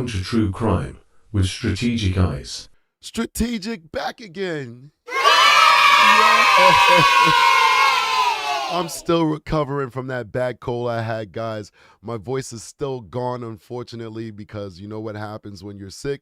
Welcome to True Crime with Strategic Eyes. Strategic back again. I'm still recovering from that bad cold I had, guys. My voice is still gone, unfortunately, because you know what happens when you're sick.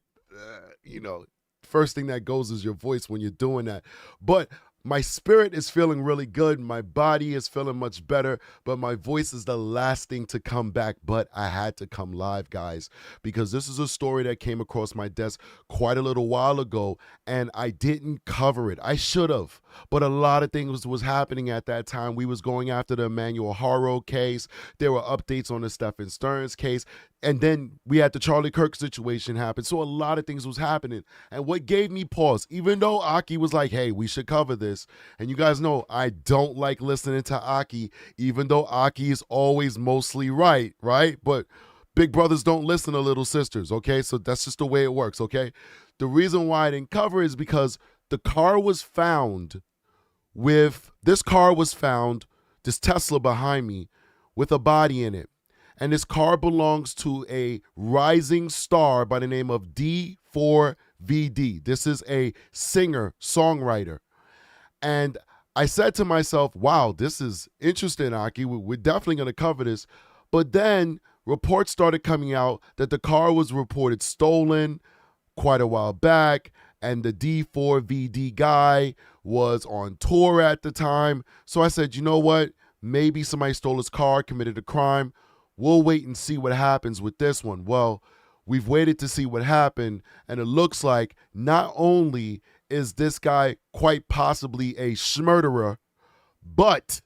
First thing that goes is your voice when you're doing that. But my spirit is feeling really good. My body is feeling much better, but my voice is the last thing to come back. But I had to come live, guys, because this is a story that came across my desk quite a little while ago, and I didn't cover it. I should have, but a lot of things was happening at that time. We was going after the Emmanuel Haro case. There were updates on the Stephen Stearns case. And then we had the Charlie Kirk situation happen. So a lot of things was happening. And what gave me pause, even though Aki was like, hey, we should cover this. And you guys know I don't like listening to Aki, even though Aki is always mostly right? But big brothers don't listen to little sisters, okay? So that's just the way it works, okay? The reason why I didn't cover it is because the car was found this Tesla behind me with a body in it. And this car belongs to a rising star by the name of D4vd. This is a singer, songwriter. And I said to myself, wow, this is interesting, Aki. We're definitely going to cover this. But then reports started coming out that the car was reported stolen quite a while back. And the D4vd guy was on tour at the time. So I said, you know what? Maybe somebody stole his car, committed a crime. We'll wait and see what happens with this one. Well, we've waited to see what happened, and it looks like not only is this guy quite possibly a schmurderer, but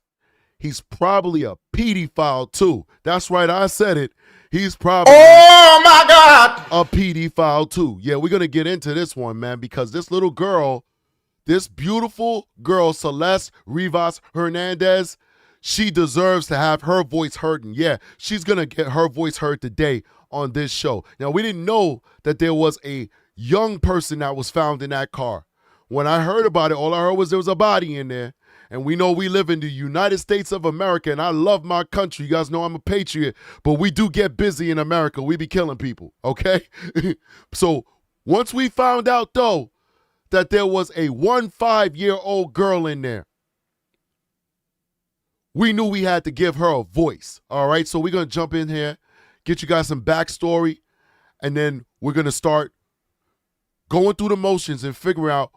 he's probably a pedophile too. That's right, I said it. He's probably oh my God, a pedophile too. Yeah, we're going to get into this one, man, because this little girl, this beautiful girl, Celeste Rivas Hernandez, she deserves to have her voice heard. And yeah, she's going to get her voice heard today on this show. Now, we didn't know that there was a young person that was found in that car. When I heard about it, all I heard was there was a body in there. And we know we live in the United States of America, and I love my country. You guys know I'm a patriot, but we do get busy in America. We be killing people, okay? So once we found out, though, that there was a 15-year-old girl in there, we knew we had to give her a voice, all right? So we're going to jump in here, get you guys some backstory, and then we're going to start going through the motions and figure out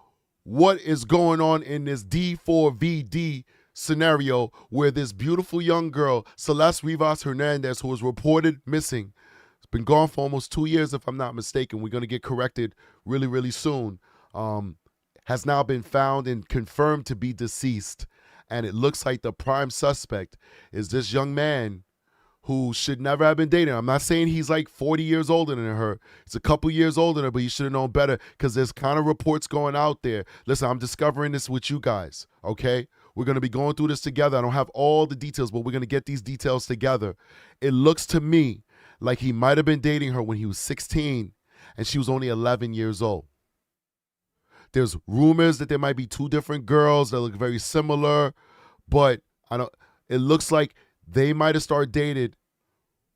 what is going on in this D4vd scenario where this beautiful young girl, Celeste Rivas Hernandez, who was reported missing, has been gone for almost 2 years, if I'm not mistaken. We're going to get corrected really, really soon. Has now been found and confirmed to be deceased. And it looks like the prime suspect is this young man who should never have been dating. I'm not saying he's like 40 years older than her. He's a couple years older than her, but he should have known better because there's kind of reports going out there. Listen, I'm discovering this with you guys, okay? We're going to be going through this together. I don't have all the details, but we're going to get these details together. It looks to me like he might have been dating her when he was 16 and she was only 11 years old. There's rumors that there might be two different girls that look very similar, but it looks like they might have started dated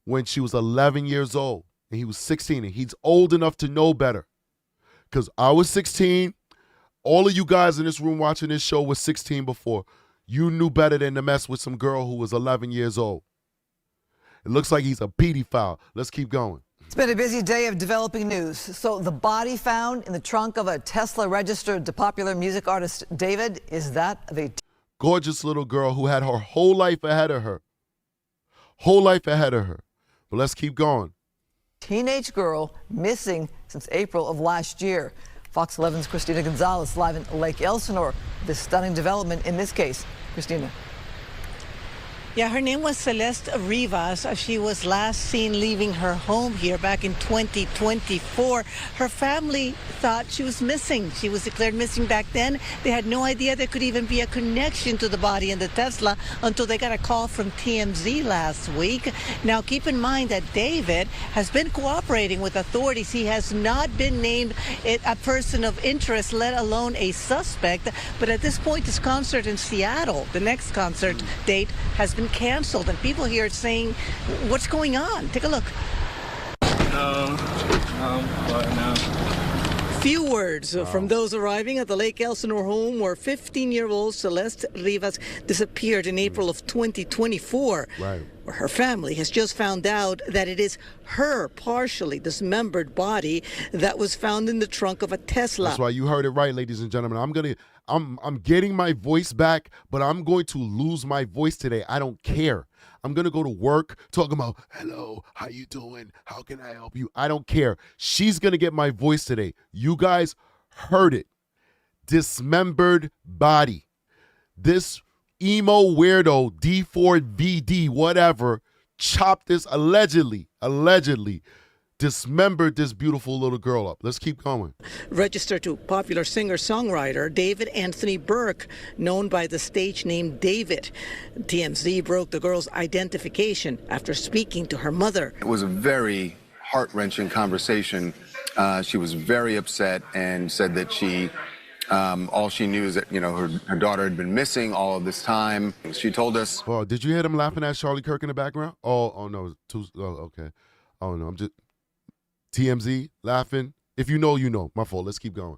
when she was 11 years old and he was 16, and he's old enough to know better. Because I was 16. All of you guys in this room watching this show was 16 before. You knew better than to mess with some girl who was 11 years old. It looks like he's a pedophile. Let's keep going. It's been a busy day of developing news. So the body found in the trunk of a Tesla registered to popular music artist David, is that of a gorgeous little girl who had her whole life ahead of her. Whole life ahead of her. But let's keep going. Teenage girl missing since April of last year. Fox 11's Christina Gonzalez live in Lake Elsinore. This stunning development in this case. Christina. Yeah, her name was Celeste Rivas. She was last seen leaving her home here back in 2024. Her family thought she was missing. She was declared missing back then. They had no idea there could even be a connection to the body in the Tesla until they got a call from TMZ last week. Now, keep in mind that David has been cooperating with authorities. He has not been named a person of interest, let alone a suspect. But at this point, his concert in Seattle, the next concert date, has been canceled, and people here are saying, what's going on? Take a look. No. Few words from those arriving at the Lake Elsinore home where 15-year-old Celeste Rivas disappeared in April of 2024. Right. Where her family has just found out that it is her partially dismembered body that was found in the trunk of a Tesla. That's why you heard it right, ladies and gentlemen. I'm getting my voice back, but I'm going to lose my voice today. I don't care. I'm going to go to work talking about, hello, how you doing? How can I help you? I don't care. She's going to get my voice today. You guys heard it. Dismembered body. This emo weirdo, D4vd, whatever, chopped this, allegedly, dismembered this beautiful little girl up. Let's keep going. Registered to popular singer-songwriter David Anthony Burke, known by the stage name David. TMZ broke the girl's identification after speaking to her mother. It was a very heart-wrenching conversation. She was very upset and said that all she knew is that, her daughter had been missing all of this time. She told us. Oh, did you hear them laughing at Charlie Kirk in the background? Oh no, okay. Oh no, I'm just TMZ laughing. If you know, you know. My fault. Let's keep going.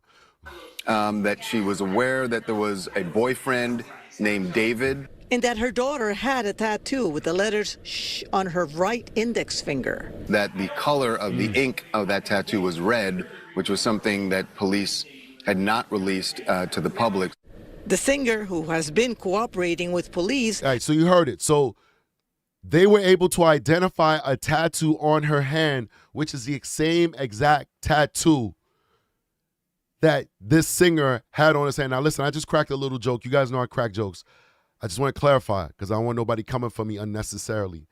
That she was aware that there was a boyfriend named David. And that her daughter had a tattoo with the letters "sh" on her right index finger. That the color of the ink of that tattoo was red, which was something that police had not released to the public. The singer, who has been cooperating with police. All right, so you heard it. So they were able to identify a tattoo on her hand, which is the same exact tattoo that this singer had on his hand. Now, listen, I just cracked a little joke. You guys know I crack jokes. I just want to clarify because I don't want nobody coming for me unnecessarily.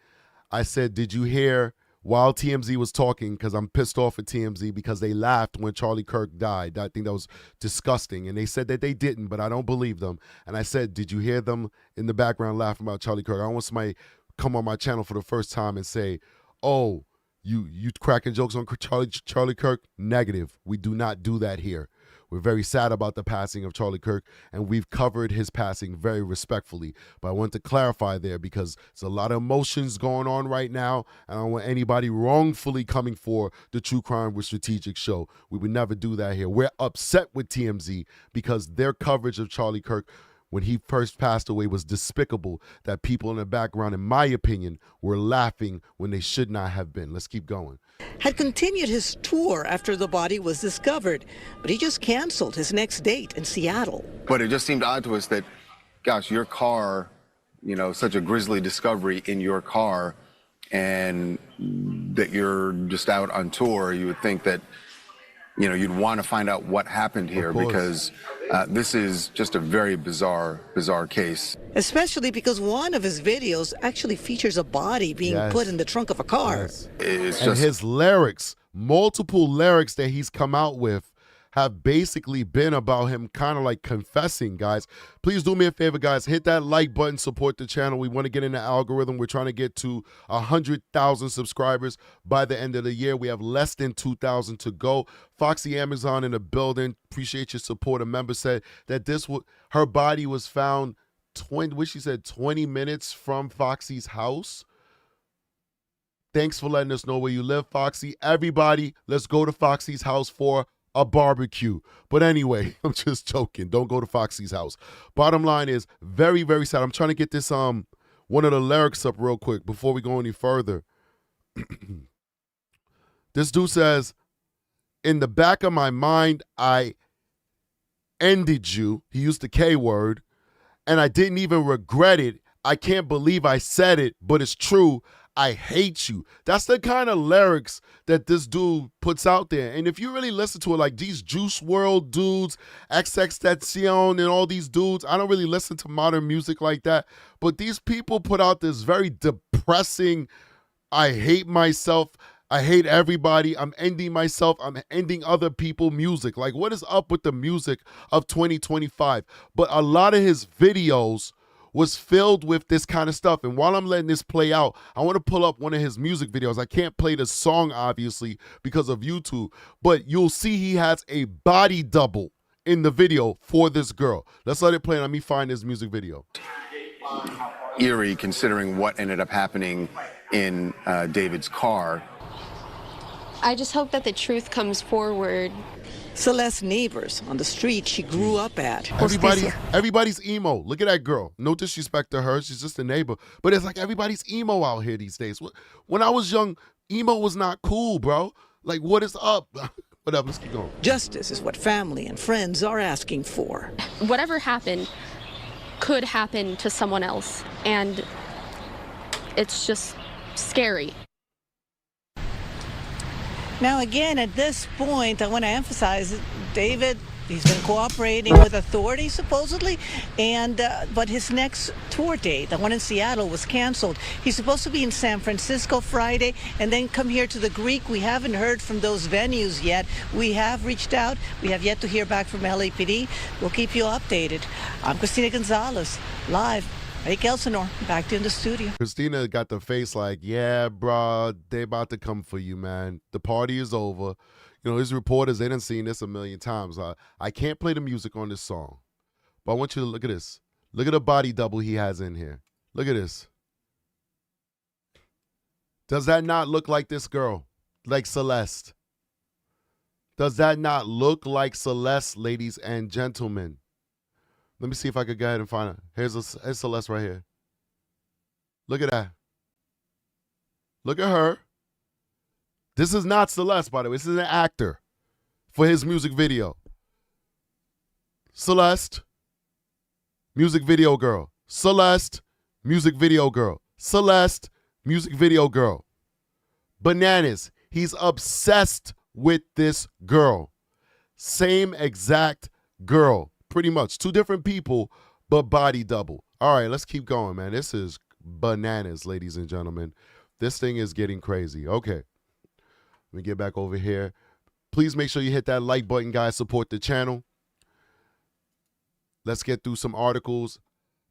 I said, did you hear while TMZ was talking, because I'm pissed off at TMZ because they laughed when Charlie Kirk died. I think that was disgusting. And they said that they didn't, but I don't believe them. And I said, did you hear them in the background laughing about Charlie Kirk? I don't want somebody come on my channel for the first time and say, oh, you cracking jokes on Charlie Kirk? Negative. We do not do that here. We're very sad about the passing of Charlie Kirk, and we've covered his passing very respectfully. But I want to clarify there because there's a lot of emotions going on right now, and I don't want anybody wrongfully coming for the True Crime with Strategic show. We would never do that here. We're upset with TMZ because their coverage of Charlie Kirk when he first passed away was despicable, that people in the background, in my opinion, were laughing when they should not have been. Let's keep going. Had continued his tour after the body was discovered, but he just canceled his next date in Seattle. But it just seemed odd to us that, gosh, your car, such a grisly discovery in your car, and that you're just out on tour. You would think that, you'd want to find out what happened here because this is just a very bizarre case. Especially because one of his videos actually features a body being put in the trunk of a car. Yes. It's and just his lyrics, multiple lyrics that he's come out with have basically been about him kind of like confessing, guys. Please do me a favor, guys. Hit that like button, support the channel. We want to get in the algorithm. We're trying to get to 100,000 subscribers by the end of the year. We have less than 2,000 to go. Foxy Amazon in the building. Appreciate your support. A member said that her body was found 20 minutes from Foxy's house. Thanks for letting us know where you live, Foxy. Everybody, let's go to Foxy's house for a barbecue. But anyway, I'm just joking. Don't go to Foxy's house. Bottom line is very, very sad. I'm trying to get this one of the lyrics up real quick before we go any further. This dude says, in the back of my mind, I ended you. He used the K word. And I didn't even regret it. I can't believe I said it, but it's true. I hate you. That's the kind of lyrics that this dude puts out there. And if you really listen to it, like these Juice WRLD dudes, XXXTentacion and all these dudes, I don't really listen to modern music like that. But these people put out this very depressing, I hate myself, I hate everybody, I'm ending myself, I'm ending other people music. Like, what is up with the music of 2025? But a lot of his videos was filled with this kind of stuff. And while I'm letting this play out, I want to pull up one of his music videos. I can't play the song, obviously, because of YouTube, but you'll see he has a body double in the video for this girl. Let's let it play. Let me find his music video. Eerie, considering what ended up happening in David's car. I just hope that the truth comes forward. Celeste neighbors on the street she grew up at. Everybody's emo. Look at that girl. No disrespect to her. She's just a neighbor. But it's like everybody's emo out here these days. When I was young, emo was not cool, bro. Like, what is up? Whatever, let's keep going. Justice is what family and friends are asking for. Whatever happened could happen to someone else, and it's just scary. Now, again, at this point, I want to emphasize, David, he's been cooperating with authorities, supposedly, and but his next tour date, the one in Seattle, was canceled. He's supposed to be in San Francisco Friday and then come here to the Greek. We haven't heard from those venues yet. We have reached out. We have yet to hear back from LAPD. We'll keep you updated. I'm Christina Gonzalez, live. Lake Elsinore, back to you in the studio. Christina got the face like, yeah, bro, they about to come for you, man. The party is over. You know, his reporters, they done seen this a million times. I can't play the music on this song, but I want you to look at this. Look at the body double he has in here. Look at this. Does that not look like this girl? Like Celeste? Does that not look like Celeste, ladies and gentlemen? Let me see if I could go ahead and find her. Here's Celeste right here. Look at that. Look at her. This is not Celeste, by the way. This is an actor for his music video. Celeste, music video girl. Celeste, music video girl. Celeste, music video girl. Bananas. He's obsessed with this girl. Same exact girl. Pretty much. Two different people, but body double. All right, let's keep going, man. This is bananas, ladies and gentlemen. This thing is getting crazy. Okay. Let me get back over here. Please make sure you hit that like button, guys. Support the channel. Let's get through some articles.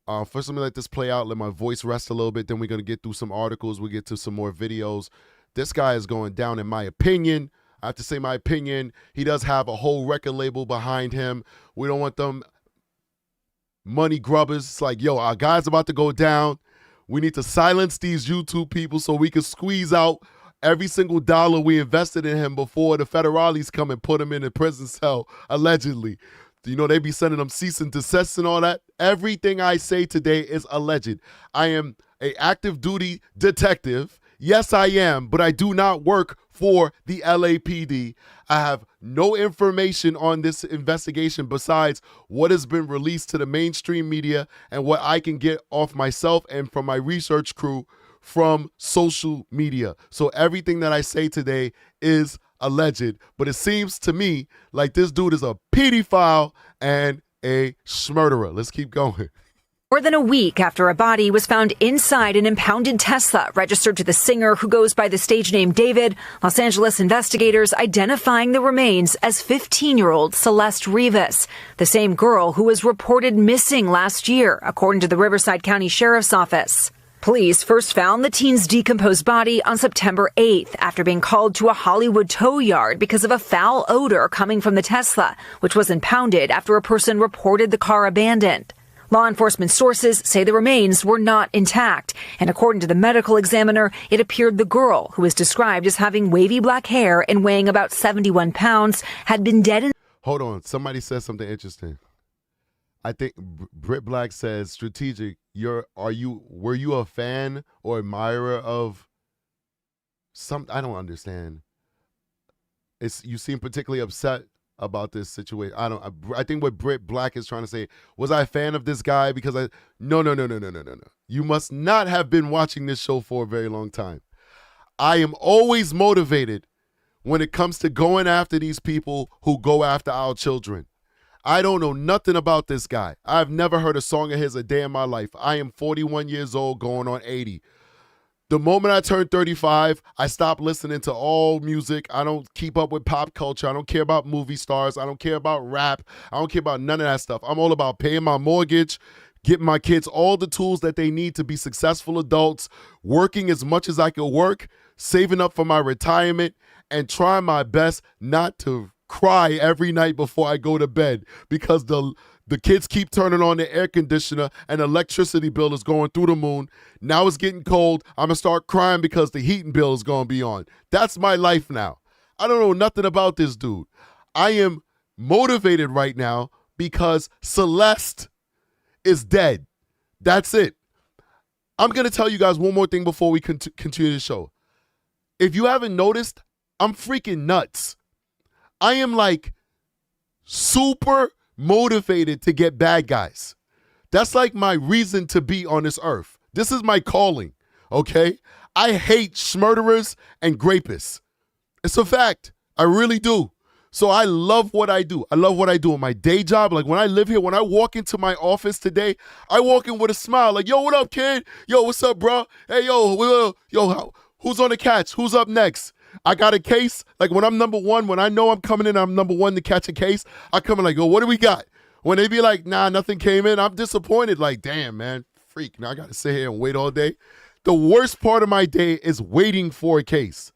First, let me let this play out. Let my voice rest a little bit. Then we're going to get through some articles. We'll get to some more videos. This guy is going down, in my opinion. I have to say my opinion. He does have a whole record label behind him. We don't want them money grubbers. It's like, yo, our guy's about to go down. We need to silence these YouTube people so we can squeeze out every single dollar we invested in him before the federales come and put him in a prison cell, allegedly. You know, they be sending them cease and desist and all that. Everything I say today is alleged. I am an active duty detective. Yes, I am, but I do not work for the LAPD. I have no information on this investigation besides what has been released to the mainstream media and what I can get off myself and from my research crew from social media. So everything that I say today is alleged, but it seems to me like this dude is a pedophile and a murderer. Let's keep going. More than a week after a body was found inside an impounded Tesla registered to the singer who goes by the stage name David, Los Angeles investigators identifying the remains as 15-year-old Celeste Rivas, the same girl who was reported missing last year, according to the Riverside County Sheriff's Office. Police first found the teen's decomposed body on September 8th after being called to a Hollywood tow yard because of a foul odor coming from the Tesla, which was impounded after a person reported the car abandoned. Law enforcement sources say the remains were not intact, and according to the medical examiner, it appeared the girl, who is described as having wavy black hair and weighing about 71 pounds, had been dead. Hold on. Somebody said something interesting. I think Britt Black says, strategic, were you a fan or admirer of some? I don't understand. You seem particularly upset about this situation. I think what Britt Black is trying to say, was I a fan of this guy? Because no. You must not have been watching this show for a very long time. I am always motivated when it comes to going after these people who go after our children. I don't know nothing about this guy. I've never heard a song of his a day in my life. I am 41 years old going on 80. The moment I turned 35, I stopped listening to all music. I don't keep up with pop culture. I don't care about movie stars. I don't care about rap. I don't care about none of that stuff. I'm all about paying my mortgage, getting my kids all the tools that they need to be successful adults, working as much as I can work, saving up for my retirement, and trying my best not to cry every night before I go to bed because the kids keep turning on the air conditioner and the electricity bill is going through the moon. Now it's getting cold. I'm going to start crying because the heating bill is going to be on. That's my life now. I don't know nothing about this dude. I am motivated right now because Celeste is dead. That's it. I'm going to tell you guys one more thing before we continue the show. If you haven't noticed, I'm freaking nuts. I am like super motivated to get bad guys. That's like my reason to be on this earth. This is my calling, okay? I hate murderers and rapists. It's a fact. I really do. So I love what I do. I love what I do in my day job. Like when I live here, when I walk into my office today, I walk in with a smile. Like, yo, what up, kid? Yo, what's up, bro? Hey, who's on the catch? Who's up next? I got a case. Like when I'm number one, when I know I'm coming in, I'm number one to catch a case. I come in like, yo, what do we got? When they be like, nah, nothing came in, I'm disappointed. Like, damn, man, freak. Now I got to sit here and wait all day. The worst part of my day is waiting for a case.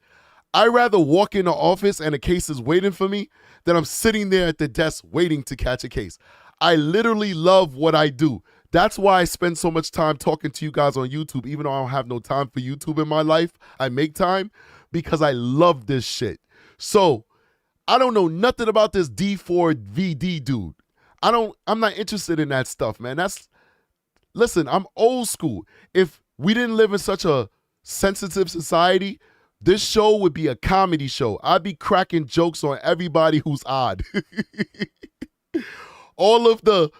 I'd rather walk in the office and a case is waiting for me than I'm sitting there at the desk waiting to catch a case. I literally love what I do. That's why I spend so much time talking to you guys on YouTube, even though I don't have no time for YouTube in my life. I make time because I love this shit. So I don't know nothing about this D4vd dude. I'm not interested in that stuff, man. Listen, I'm old school. If we didn't live in such a sensitive society, this show would be a comedy show. I'd be cracking jokes on everybody who's odd. All of the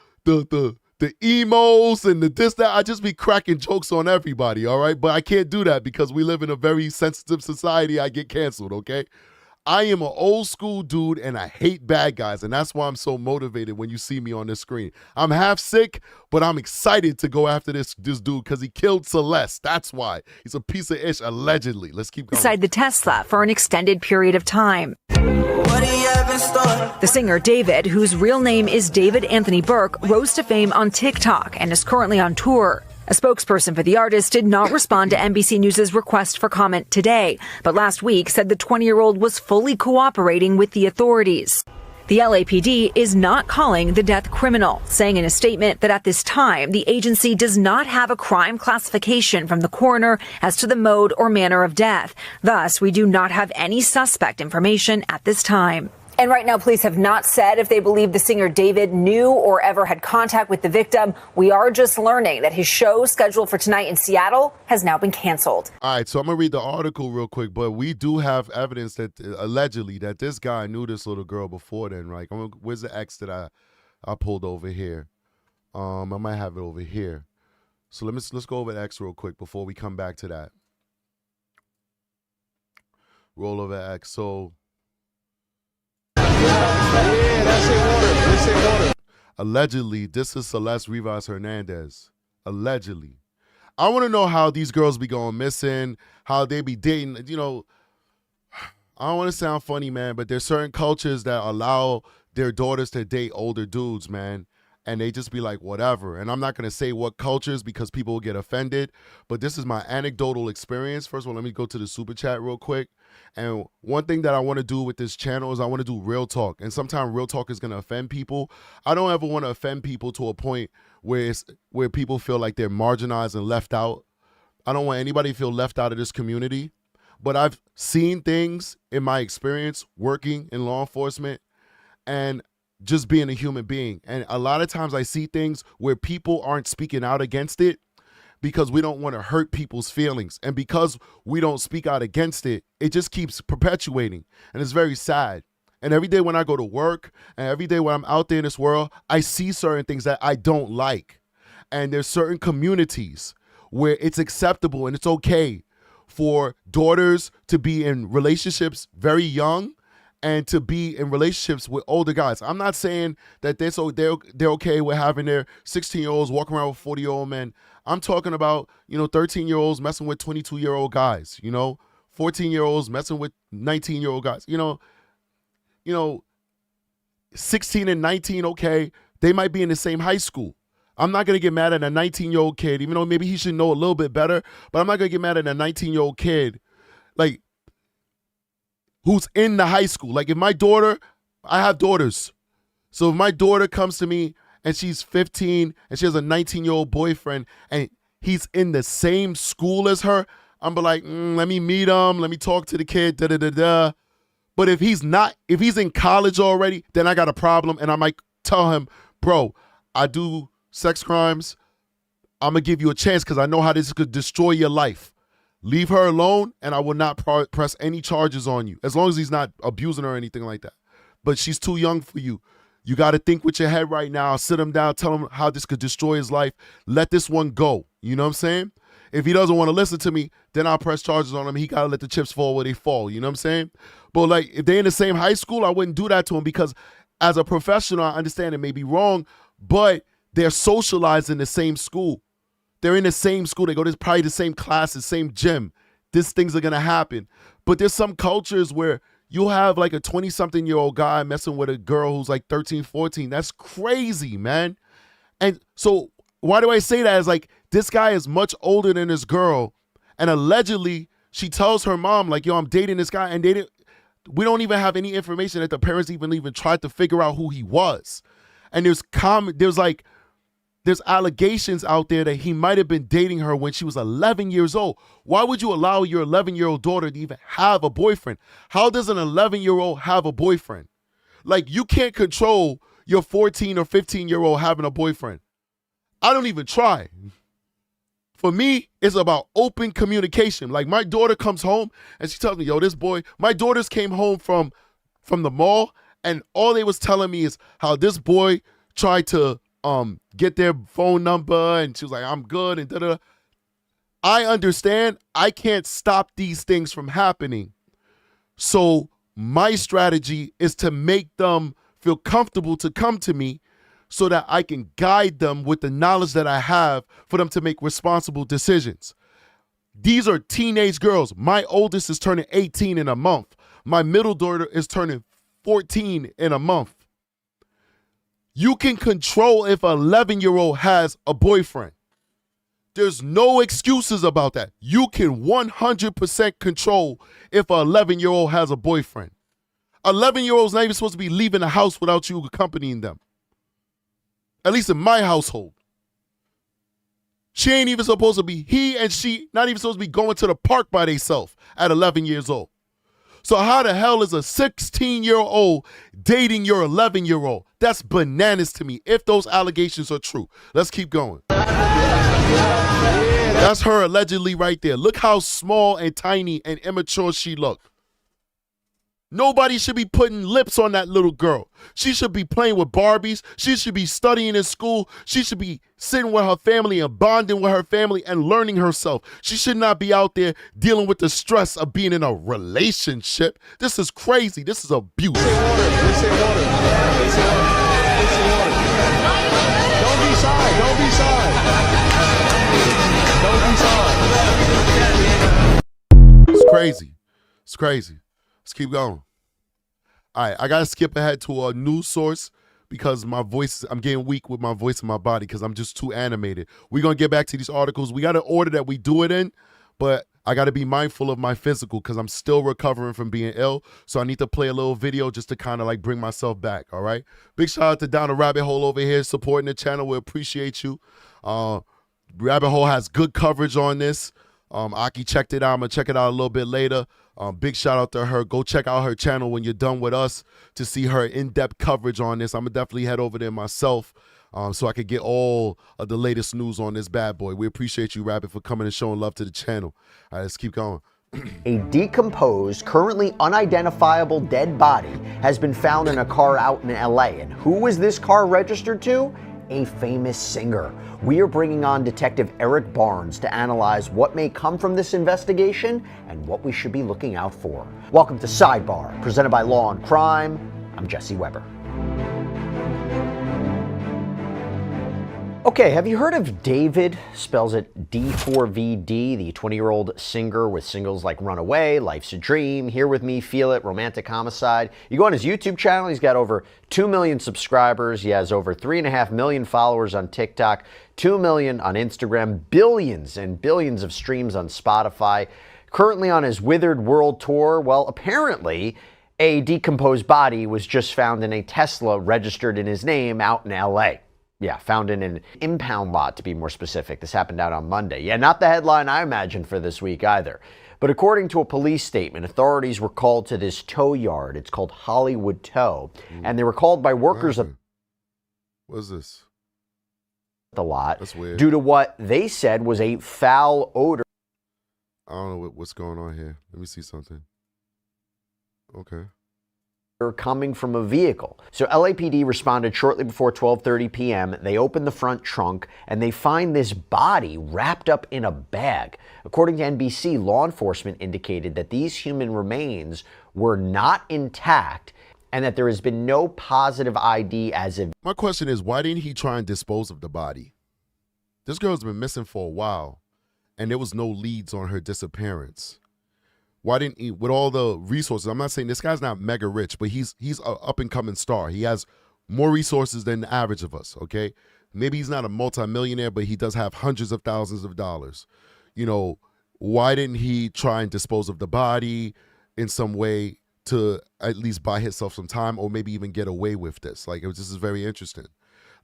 emos and the this, that, I'd just be cracking jokes on everybody, all right? But I can't do that because we live in a very sensitive society. I get canceled, okay? I am an old school dude and I hate bad guys, and that's why I'm so motivated when you see me on this screen. I'm half sick, but I'm excited to go after this dude because he killed Celeste. That's why. He's a piece of ish, allegedly. Let's keep going. Inside the Tesla for an extended period of time. What do you have in store? The singer David, whose real name is David Anthony Burke, rose to fame on TikTok and is currently on tour. A spokesperson for the artist did not respond to NBC News' request for comment today, but last week said the 20-year-old was fully cooperating with the authorities. The LAPD is not calling the death criminal, saying in a statement that at this time, the agency does not have a crime classification from the coroner as to the mode or manner of death. Thus, we do not have any suspect information at this time. And right now, police have not said if they believe the singer David knew or ever had contact with the victim. We are just learning that his show scheduled for tonight in Seattle has now been canceled. All right, so I'm going to read the article real quick, but we do have evidence that allegedly that this guy knew this little girl before then, right? Where's the X that I pulled over here? I might have it over here. So let's go over the X real quick before we come back to that. Roll over X. So allegedly, this is Celeste Rivas Hernandez. Allegedly. I want to know how these girls be going missing, how they be dating. You know, I don't want to sound funny, man, but there's certain cultures that allow their daughters to date older dudes, man. And they just be like, whatever. And I'm not going to say what cultures because people will get offended. But this is my anecdotal experience. First of all, let me go to the super chat real quick. And one thing that I want to do with this channel is I want to do real talk. And sometimes real talk is going to offend people. I don't ever want to offend people to a point where people feel like they're marginalized and left out. I don't want anybody to feel left out of this community. But I've seen things in my experience working in law enforcement and just being a human being. And a lot of times I see things where people aren't speaking out against it because we don't want to hurt people's feelings. And because we don't speak out against it, it just keeps perpetuating. And it's very sad. And every day when I go to work and every day when I'm out there in this world, I see certain things that I don't like. And there's certain communities where it's acceptable and it's okay for daughters to be in relationships very young and to be in relationships with older guys. I'm not saying that they're okay with having their 16-year-olds walking around with 40-year-old men. I'm talking about, 13-year-olds messing with 22-year-old guys, 14-year-olds messing with 19-year-old guys. 16 and 19, okay, they might be in the same high school. I'm not going to get mad at a 19-year-old kid, even though maybe he should know a little bit better, but I'm not going to get mad at a 19-year-old kid, like, who's in the high school. Like if my daughter, I have daughters. So if my daughter comes to me and she's 15 and she has a 19-year-old boyfriend and he's in the same school as her, I'm like, let me meet him. Let me talk to the kid, da-da-da-da. But if he's in college already, then I got a problem, and I might tell him, bro, I do sex crimes. I'm going to give you a chance because I know how this could destroy your life. Leave her alone, and I will not press any charges on you, as long as he's not abusing her or anything like that. But she's too young for you. You got to think with your head right now. Sit him down, tell him how this could destroy his life. Let this one go. You know what I'm saying? If he doesn't want to listen to me, then I'll press charges on him. He got to let the chips fall where they fall. You know what I'm saying? But like, if they're in the same high school, I wouldn't do that to him, because as a professional, I understand it may be wrong, but they're socialized in the same school. They're in the same school. They go to probably the same classes, same gym. These things are going to happen. But there's some cultures where you'll have like a 20-something-year-old guy messing with a girl who's like 13, 14. That's crazy, man. And so why do I say that? Is like, this guy is much older than this girl, and allegedly she tells her mom, like, yo, I'm dating this guy, and we don't even have any information that the parents even tried to figure out who he was. And there's allegations out there that he might have been dating her when she was 11 years old. Why would you allow your 11-year-old daughter to even have a boyfriend? How does an 11-year-old have a boyfriend? Like, you can't control your 14 or 15-year-old having a boyfriend. I don't even try. For me, it's about open communication. Like, my daughter comes home and she tells me, yo, this boy, my daughters came home from the mall, and all they was telling me is how this boy tried to get their phone number, and she was like, I'm good, and da-da-da. I understand. I can't stop these things from happening. So my strategy is to make them feel comfortable to come to me so that I can guide them with the knowledge that I have for them to make responsible decisions. These are teenage girls. My oldest is turning 18 in a month. My middle daughter is turning 14 in a month. You can control if an 11-year-old has a boyfriend. There's no excuses about that. You can 100% control if an 11-year-old has a boyfriend. 11-year-old's not even supposed to be leaving the house without you accompanying them. At least in my household. She ain't even supposed to be, he and she, not even supposed to be going to the park by themselves at 11 years old. So how the hell is a 16-year-old dating your 11-year-old? That's bananas to me, if those allegations are true. Let's keep going. That's her allegedly right there. Look how small and tiny and immature she looked. Nobody should be putting lips on that little girl. She should be playing with Barbies. She should be studying in school. She should be sitting with her family and bonding with her family and learning herself. She should not be out there dealing with the stress of being in a relationship. This is crazy. This is abuse. Don't be shy. Don't be shy. It's crazy. It's crazy. Let's keep going. All right, I got to skip ahead to a news source because my voice, I'm getting weak with my voice in my body because I'm just too animated. We're going to get back to these articles. We got an order that we do it in, but I got to be mindful of my physical because I'm still recovering from being ill. So I need to play a little video just to kind of like bring myself back, all right? Big shout out to Down the Rabbit Hole over here supporting the channel. We appreciate you. Rabbit Hole has good coverage on this. Aki checked it out. I'm going to check it out a little bit later. Big shout out to her. Go check out her channel when you're done with us to see her in-depth coverage on this. I'm going to definitely head over there myself so I could get all of the latest news on this bad boy. We appreciate you, Rabbit, for coming and showing love to the channel. All right, let's keep going. A decomposed, currently unidentifiable dead body has been found in a car out in LA. And who was this car registered to? A famous singer. We are bringing on Detective Eric Barnes to analyze what may come from this investigation and what we should be looking out for. Welcome to Sidebar, presented by Law and Crime. I'm Jesse Weber. Okay, have you heard of David? Spells it D4vd, the 20-year-old singer with singles like Runaway, Life's a Dream, Here With Me, Feel It, Romantic Homicide. You go on his YouTube channel, he's got over 2 million subscribers. He has over 3.5 million followers on TikTok, 2 million on Instagram, billions and billions of streams on Spotify. Currently on his Withered World Tour, well, apparently a decomposed body was just found in a Tesla registered in his name out in LA. Yeah, found in an impound lot, to be more specific. This happened out on Monday. Yeah, not the headline I imagined for this week either. But according to a police statement, authorities were called to this tow yard. It's called Hollywood Tow. And they were called by workers of What's this? the lot. That's weird. Due to what they said was a foul odor. I don't know what's going on here. Let me see something. Okay. Coming from a vehicle. So LAPD responded shortly before 12:30 p.m. They opened the front trunk and they find this body wrapped up in a bag. According to NBC, law enforcement indicated that these human remains were not intact and that there has been no positive ID as of. My question is, why didn't he try and dispose of the body? This girl's been missing for a while, and there was no leads on her disappearance. Why didn't he, with all the resources, I'm not saying this guy's not mega rich, but he's an up-and-coming star. He has more resources than the average of us, okay? Maybe he's not a multimillionaire, but he does have hundreds of thousands of dollars. You know, why didn't he try and dispose of the body in some way to at least buy himself some time or maybe even get away with this? Like, this is very interesting.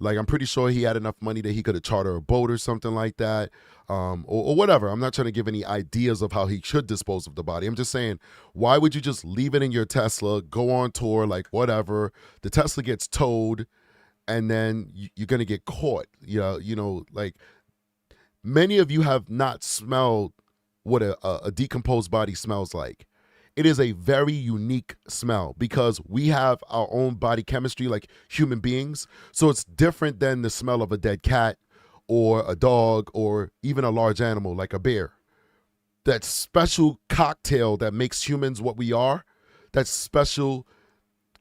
Like, I'm pretty sure he had enough money that he could have chartered a boat or something like that, or whatever. I'm not trying to give any ideas of how he should dispose of the body. I'm just saying, why would you just leave it in your Tesla, go on tour, like whatever? The Tesla gets towed, and then you're going to get caught. You know, like many of you have not smelled what a decomposed body smells like. It is a very unique smell because we have our own body chemistry like human beings. So it's different than the smell of a dead cat or a dog or even a large animal like a bear. That special cocktail that makes humans what we are, that special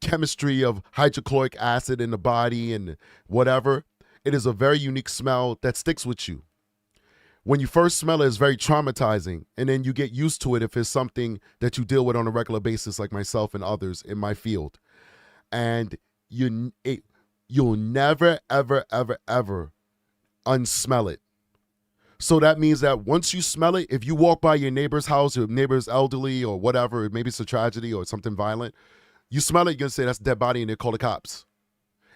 chemistry of hydrochloric acid in the body and whatever, it is a very unique smell that sticks with you. When you first smell it, it's very traumatizing, and then you get used to it if it's something that you deal with on a regular basis, like myself and others in my field. And you'll never, ever, ever, ever unsmell it. So that means that once you smell it, if you walk by your neighbor's house, your neighbor's elderly or whatever, maybe it's a tragedy or something violent, you smell it, you're going to say that's a dead body, and they call the cops.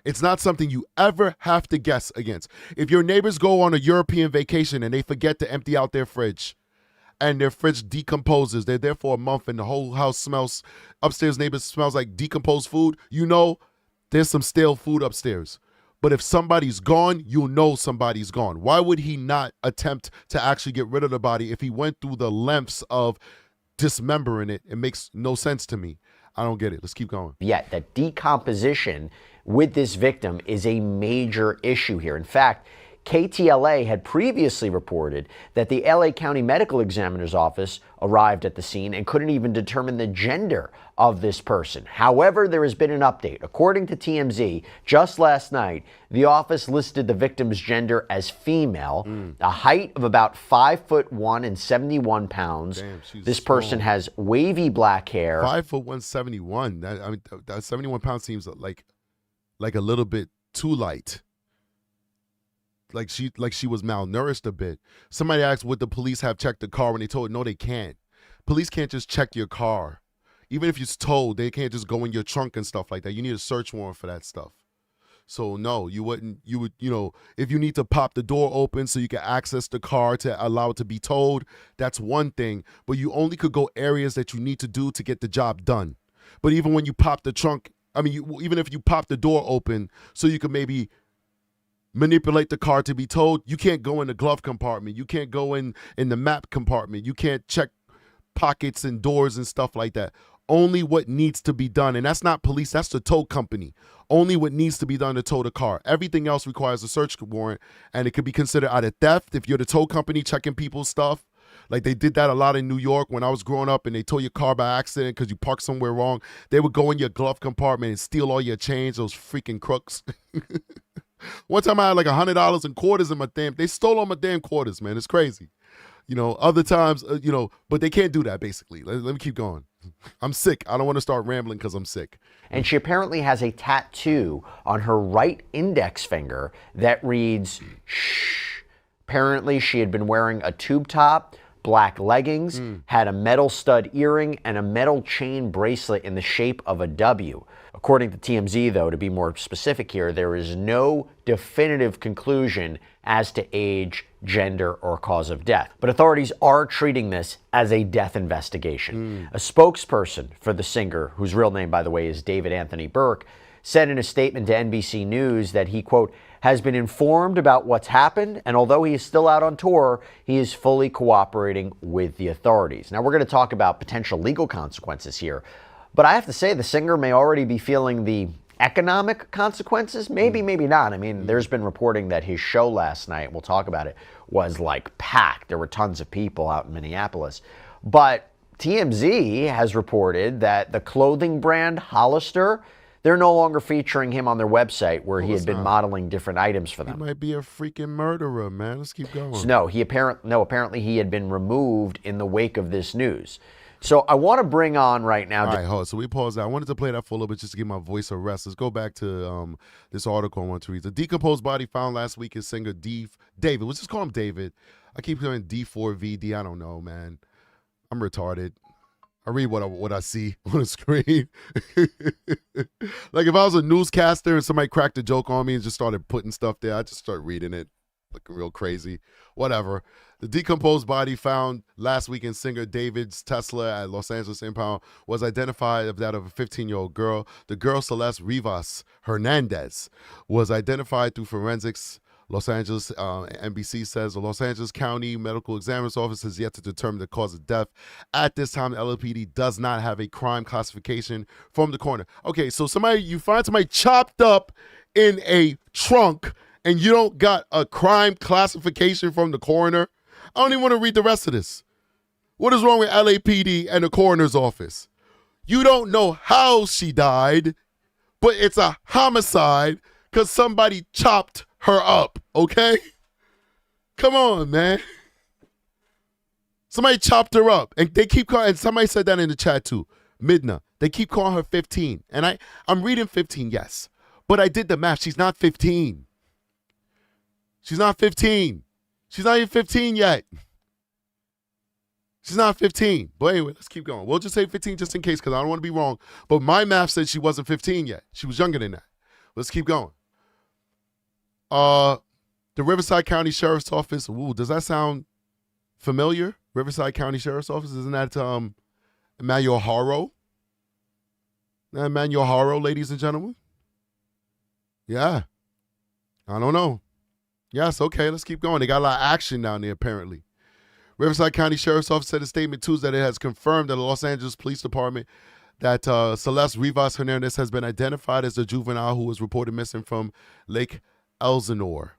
It's not something you ever have to guess against. If your neighbors go on a European vacation and they forget to empty out their fridge and their fridge decomposes, they're there for a month and the whole house smells, upstairs neighbors smells like decomposed food, you know there's some stale food upstairs. But if somebody's gone, you'll know somebody's gone. Why would he not attempt to actually get rid of the body if he went through the lengths of dismembering it? It makes no sense to me. I don't get it. Let's keep going. Yet that decomposition with this victim is a major issue here. In fact, KTLA had previously reported that the LA County Medical Examiner's Office arrived at the scene and couldn't even determine the gender of this person. However, there has been an update. According to TMZ, just last night, the office listed the victim's gender as female, a height of about 5'1" and 71 pounds. Damn, this person has wavy black hair. 5'1", 71. That 71 pounds seems like a little bit too light. Like she was malnourished a bit. Somebody asked, would the police have checked the car, when they told no, they can't. Police can't just check your car. Even if it's towed, they can't just go in your trunk and stuff like that. You need a search warrant for that stuff. So no, you would, if you need to pop the door open so you can access the car to allow it to be towed, that's one thing. But you only could go areas that you need to do to get the job done. But even when you pop the trunk, even if you pop the door open so you could maybe manipulate the car to be towed, you can't go in the glove compartment. You can't go in the map compartment. You can't check pockets and doors and stuff like that. Only what needs to be done. And that's not police, that's the tow company. Only what needs to be done to tow the car. Everything else requires a search warrant, and it could be considered either theft if you're the tow company checking people's stuff. Like they did that a lot in New York when I was growing up, and they tow your car by accident because you parked somewhere wrong. They would go in your glove compartment and steal all your change, those freaking crooks. One time I had like $100 in quarters in my they stole all my damn quarters, man. It's crazy. Other times, but they can't do that basically. Let me keep going. I'm sick. I don't want to start rambling because I'm sick. And she apparently has a tattoo on her right index finger that reads, shh. Apparently she had been wearing a tube top, black leggings, had a metal stud earring, and a metal chain bracelet in the shape of a W. According to TMZ, though, to be more specific here, there is no definitive conclusion as to age, gender, or cause of death. But authorities are treating this as a death investigation. A spokesperson for the singer, whose real name, by the way, is David Anthony Burke, said in a statement to NBC News that he, quote, has been informed about what's happened, and although he is still out on tour, he is fully cooperating with the authorities. Now, we're going to talk about potential legal consequences here, but I have to say the singer may already be feeling the economic consequences. Maybe, maybe not. I mean, there's been reporting that his show last night, we'll talk about it, was like packed. There were tons of people out in Minneapolis. But TMZ has reported that the clothing brand Hollister, they're no longer featuring him on their website where he had been modeling different items for them. He might be a freaking murderer, man. Let's keep going. So apparently he had been removed in the wake of this news. So I want to bring on right now. All right, hold on. So we paused that. I wanted to play that for a little bit just to give my voice a rest. Let's go back to this article I want to read. The decomposed body found last week is singer David. Let's just call him David. I keep saying D4vd. I don't know, man. I'm retarded. I read what I see on the screen. Like if I was a newscaster and somebody cracked a joke on me and just started putting stuff there, I'd just start reading it, looking real crazy. Whatever. The decomposed body found last week in singer David's Tesla at Los Angeles impound was identified as that of a 15-year-old girl. The girl, Celeste Rivas Hernandez, was identified through forensics. Los Angeles, NBC says the Los Angeles County Medical Examiner's Office has yet to determine the cause of death. At this time, the LAPD does not have a crime classification from the coroner. Okay, so you find somebody chopped up in a trunk and you don't got a crime classification from the coroner? I don't even want to read the rest of this. What is wrong with LAPD and the coroner's office? You don't know how she died, but it's a homicide because somebody chopped her up, okay? Come on, man. Somebody chopped her up. And they keep calling, and somebody said that in the chat too, Midna. They keep calling her 15. And I'm reading 15, yes. But I did the math. She's not 15. She's not 15. She's not even 15 yet. She's not 15. But anyway, let's keep going. We'll just say 15 just in case because I don't want to be wrong. But my math said she wasn't 15 yet. She was younger than that. Let's keep going. The Riverside County Sheriff's Office. Ooh, does that sound familiar? Riverside County Sheriff's Office. Isn't that Emmanuel Haro? Emmanuel Haro, ladies and gentlemen? Yeah. I don't know. Yes, okay, let's keep going. They got a lot of action down there, apparently. Riverside County Sheriff's Office said in a statement Tuesday that it has confirmed that the Los Angeles Police Department that Celeste Rivas Hernandez has been identified as the juvenile who was reported missing from Lake Elsinore.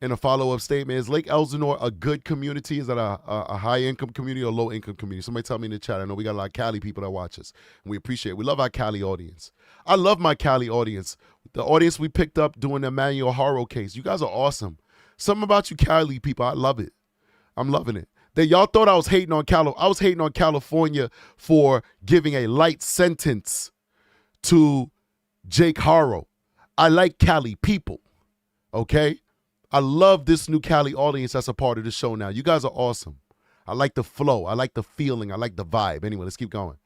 In a follow-up statement, is Lake Elsinore a good community? Is that a high-income community or low-income community? Somebody tell me in the chat. I know we got a lot of Cali people that watch us, and we appreciate it. We love our Cali audience. I love my Cali audience. The audience we picked up doing the Emmanuel Haro case. You guys are awesome. Something about you Cali people, I love it. I'm loving it. That y'all thought I was hating on I was hating on California for giving a light sentence to Jake Haro. I like Cali people, okay? I love this new Cali audience that's a part of the show now. You guys are awesome. I like the flow. I like the feeling. I like the vibe. Anyway, let's keep going.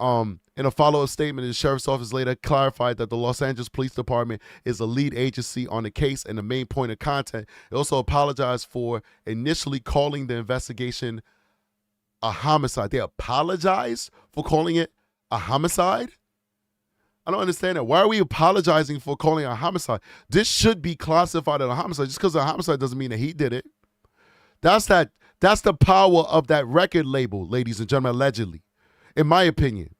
In a follow-up statement, the sheriff's office later clarified that the Los Angeles Police Department is the lead agency on the case and the main point of contact. It also apologized for initially calling the investigation a homicide. They apologized for calling it a homicide? I don't understand that. Why are we apologizing for calling it a homicide? This should be classified as a homicide. Just because a homicide doesn't mean that he did it. That's the power of that record label, ladies and gentlemen, allegedly. In my opinion,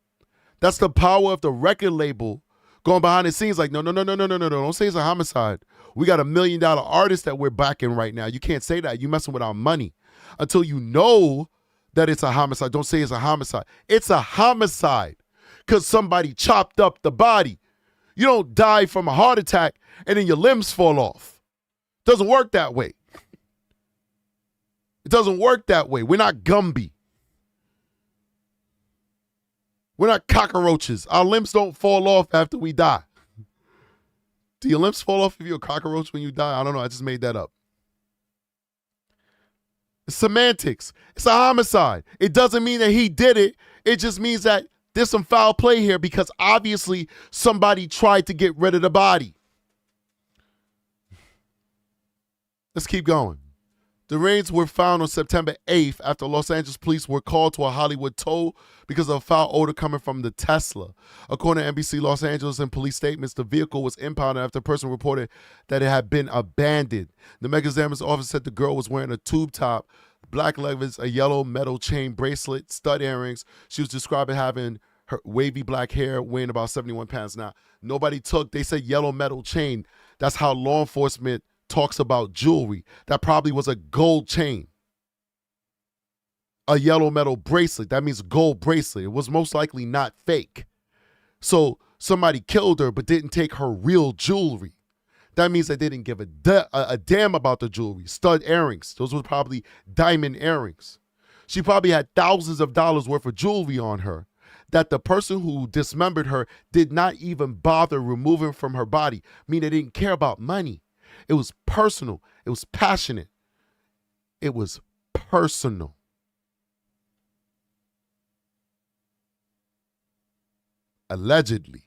that's the power of the record label going behind the scenes like, no, don't say it's a homicide. We got $1 million artist that we're backing right now. You can't say that. You're messing with our money. Until you know that it's a homicide, don't say it's a homicide. It's a homicide because somebody chopped up the body. You don't die from a heart attack and then your limbs fall off. It doesn't work that way. It doesn't work that way. We're not Gumby. We're not cockroaches. Our limbs don't fall off after we die. Do your limbs fall off if you're a cockroach when you die? I don't know. I just made that up. It's semantics. It's a homicide. It doesn't mean that he did it. It just means that There's some foul play here because obviously somebody tried to get rid of the body. Let's keep going. The remains were found on September 8th after Los Angeles police were called to a Hollywood tow because of a foul odor coming from the Tesla. According to NBC Los Angeles and police statements, the vehicle was impounded after a person reported that it had been abandoned. The medical examiner's office said the girl was wearing a tube top, black leggings, a yellow metal chain bracelet, stud earrings. She was described as having her wavy black hair, weighing about 71 pounds. Now, they said yellow metal chain. That's how law enforcement talks about jewelry. That probably was a gold chain. A yellow metal bracelet. That means gold bracelet. It was most likely not fake. So somebody killed her but didn't take her real jewelry. That means they didn't give a damn about the jewelry. Stud earrings. Those were probably diamond earrings. She probably had thousands of dollars worth of jewelry on her that the person who dismembered her did not even bother removing from her body. Meaning they didn't care about money. It was personal. It was passionate. It was personal. Allegedly.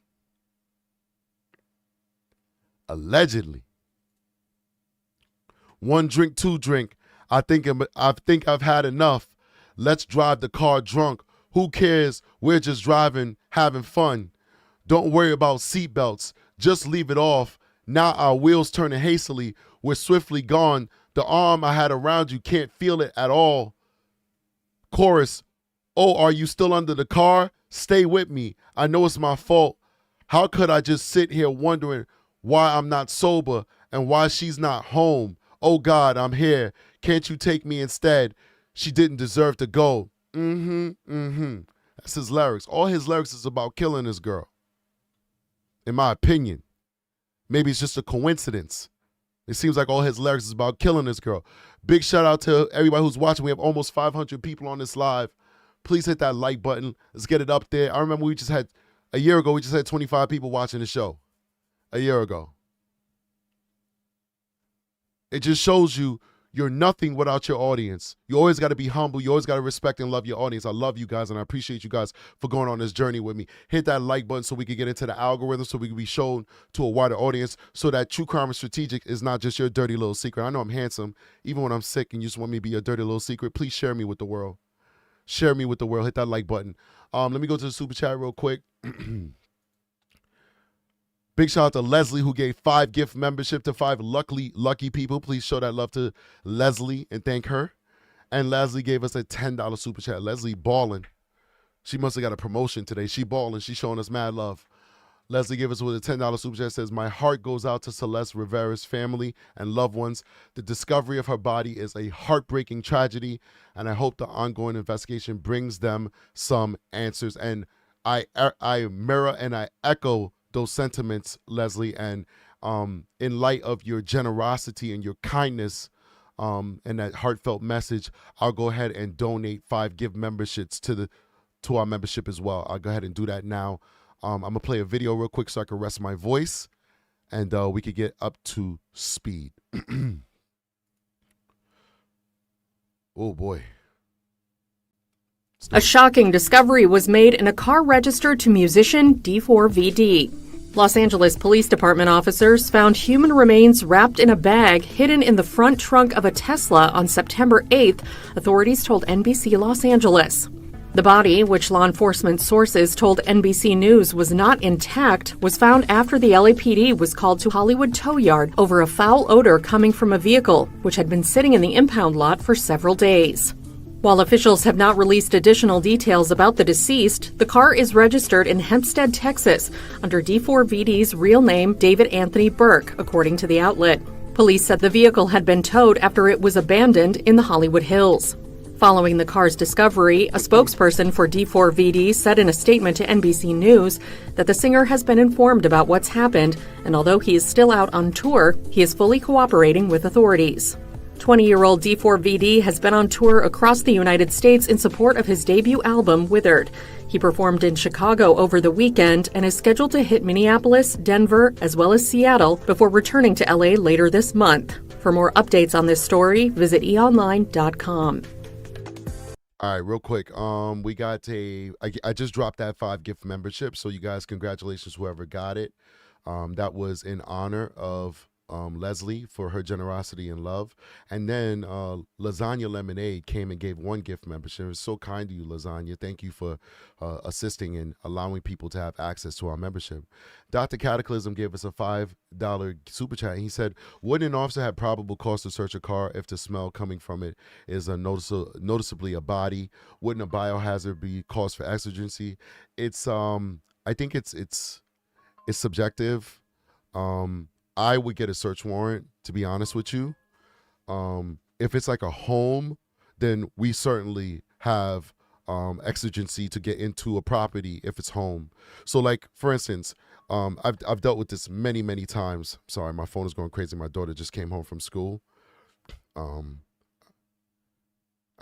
One drink, two drink. I think I've had enough. Let's drive the car drunk. Who cares? We're just driving, having fun. Don't worry about seatbelts. Just leave it off. Now our wheels turning hastily. We're swiftly gone. The arm I had around you can't feel it at all. Chorus. Oh, are you still under the car? Stay with me. I know it's my fault. How could I just sit here wondering why I'm not sober and why she's not home? Oh God, I'm here. Can't you take me instead? She didn't deserve to go. That's his lyrics. All his lyrics is about killing this girl. In my opinion. Maybe it's just a coincidence. It seems like all his lyrics is about killing this girl. Big shout out to everybody who's watching. We have almost 500 people on this live. Please hit that like button. Let's get it up there. I remember a year ago, we just had 25 people watching the show. A year ago. It just shows you're nothing without your audience. You always got to be humble. You always got to respect and love your audience. I love you guys, and I appreciate you guys for going on this journey with me. Hit that like button so we can get into the algorithm, so we can be shown to a wider audience, so that True Crime and Strategic is not just your dirty little secret. I know I'm handsome. Even when I'm sick and you just want me to be your dirty little secret, please share me with the world. Share me with the world. Hit that like button. Let me go to the super chat real quick. Big shout out to Leslie, who gave 5 gift membership to 5 lucky people. Please show that love to Leslie and thank her. And Leslie gave us a $10 super chat. Leslie balling. She must have got a promotion today. She balling. She showing us mad love. Leslie gave us with a $10 super chat. Says, my heart goes out to Celeste Rivas' family and loved ones. The discovery of her body is a heartbreaking tragedy, and I hope the ongoing investigation brings them some answers. And I mirror and I echo those sentiments, Leslie, and in light of your generosity and your kindness and that heartfelt message, I'll go ahead and donate 5 gift memberships to our membership as well. I'll go ahead and do that now. I'm gonna play a video real quick so I can rest my voice, and we could get up to speed. Oh boy. A shocking discovery was made in a car registered to musician D4vd. Los Angeles Police Department officers found human remains wrapped in a bag hidden in the front trunk of a Tesla on September 8th, authorities told NBC Los Angeles. The body, which law enforcement sources told NBC News was not intact, was found after the LAPD was called to Hollywood tow yard over a foul odor coming from a vehicle, which had been sitting in the impound lot for several days. While officials have not released additional details about the deceased, the car is registered in Hempstead, Texas, under D4vd's real name, David Anthony Burke, according to the outlet. Police said the vehicle had been towed after it was abandoned in the Hollywood Hills. Following the car's discovery, a spokesperson for D4vd said in a statement to NBC News that the singer has been informed about what's happened, and although he is still out on tour, he is fully cooperating with authorities. 20-year-old D4vd has been on tour across the United States in support of his debut album, Withered. He performed in Chicago over the weekend and is scheduled to hit Minneapolis, Denver, as well as Seattle before returning to LA later this month. For more updates on this story, visit eonline.com. All right, real quick. We got I just dropped that 5 gift membership, so you guys, congratulations, whoever got it. That was in honor of Leslie for her generosity and love. And then Lasagna Lemonade came and gave 1 gift membership. It was so kind of you, Lasagna. Thank you for assisting and allowing people to have access to our membership. Dr. Cataclysm gave us a $5 super chat. He said, wouldn't an officer have probable cause to search a car if the smell coming from it is noticeably a body? Wouldn't a biohazard be cause for exigency? It's I think it's subjective. I would get a search warrant, to be honest with you. If it's like a home, then we certainly have exigency to get into a property if it's home. So like, for instance, I've dealt with this many times. Sorry, my phone is going crazy. My daughter just came home from school. I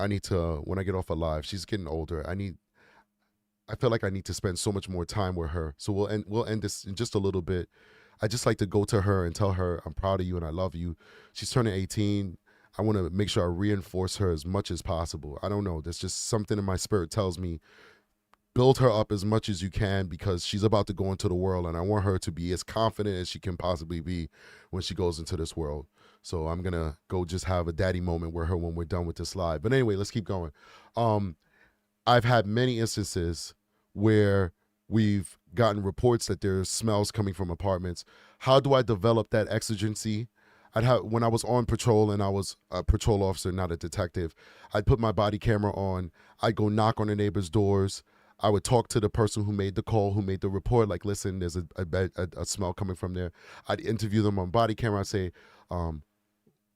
need to, when I get off of live, she's getting older. I feel like I need to spend so much more time with her. So we'll end this in just a little bit. I just like to go to her and tell her I'm proud of you and I love you. She's turning 18. I want to make sure I reinforce her as much as possible. I don't know. There's just something in my spirit tells me build her up as much as you can because she's about to go into the world and I want her to be as confident as she can possibly be when she goes into this world. So I'm going to go just have a daddy moment with her when we're done with this live. But anyway, let's keep going. I've had many instances where we've gotten reports that there's smells coming from apartments. How do I develop that exigency? When I was on patrol and I was a patrol officer, not a detective, I'd put my body camera on. I'd go knock on the neighbors' doors. I would talk to the person who made the call, who made the report, like, listen, there's a smell coming from there. I'd interview them on body camera. I'd say,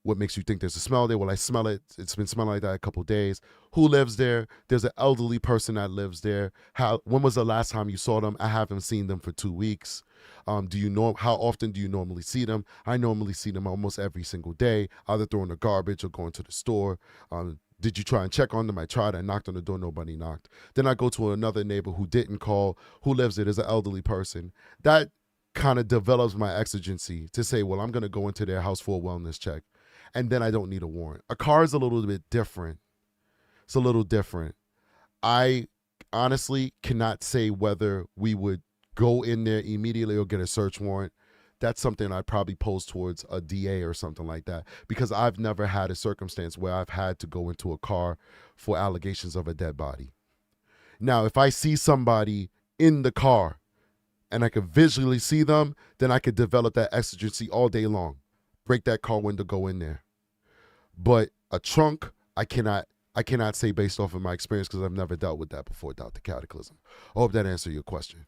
what makes you think there's a smell there? Well, I smell it. It's been smelling like that a couple of days. Who lives there? There's an elderly person that lives there. When was the last time you saw them? I haven't seen them for 2 weeks. How often do you normally see them? I normally see them almost every single day, either throwing the garbage or going to the store. Did you try and check on them? I tried. I knocked on the door. Nobody knocked. Then I go to another neighbor who didn't call, who lives there. There's an elderly person. That kind of develops my exigency to say, well, I'm going to go into their house for a wellness check. And then I don't need a warrant. A car is a little bit different. It's a little different. I honestly cannot say whether we would go in there immediately or get a search warrant. That's something I'd probably pose towards a DA or something like that, because I've never had a circumstance where I've had to go into a car for allegations of a dead body. Now, if I see somebody in the car and I could visually see them, then I could develop that exigency all day long. Break that car window, go in there. But a trunk, I cannot say based off of my experience because I've never dealt with that before, Dr. Cataclysm. I hope that answered your question.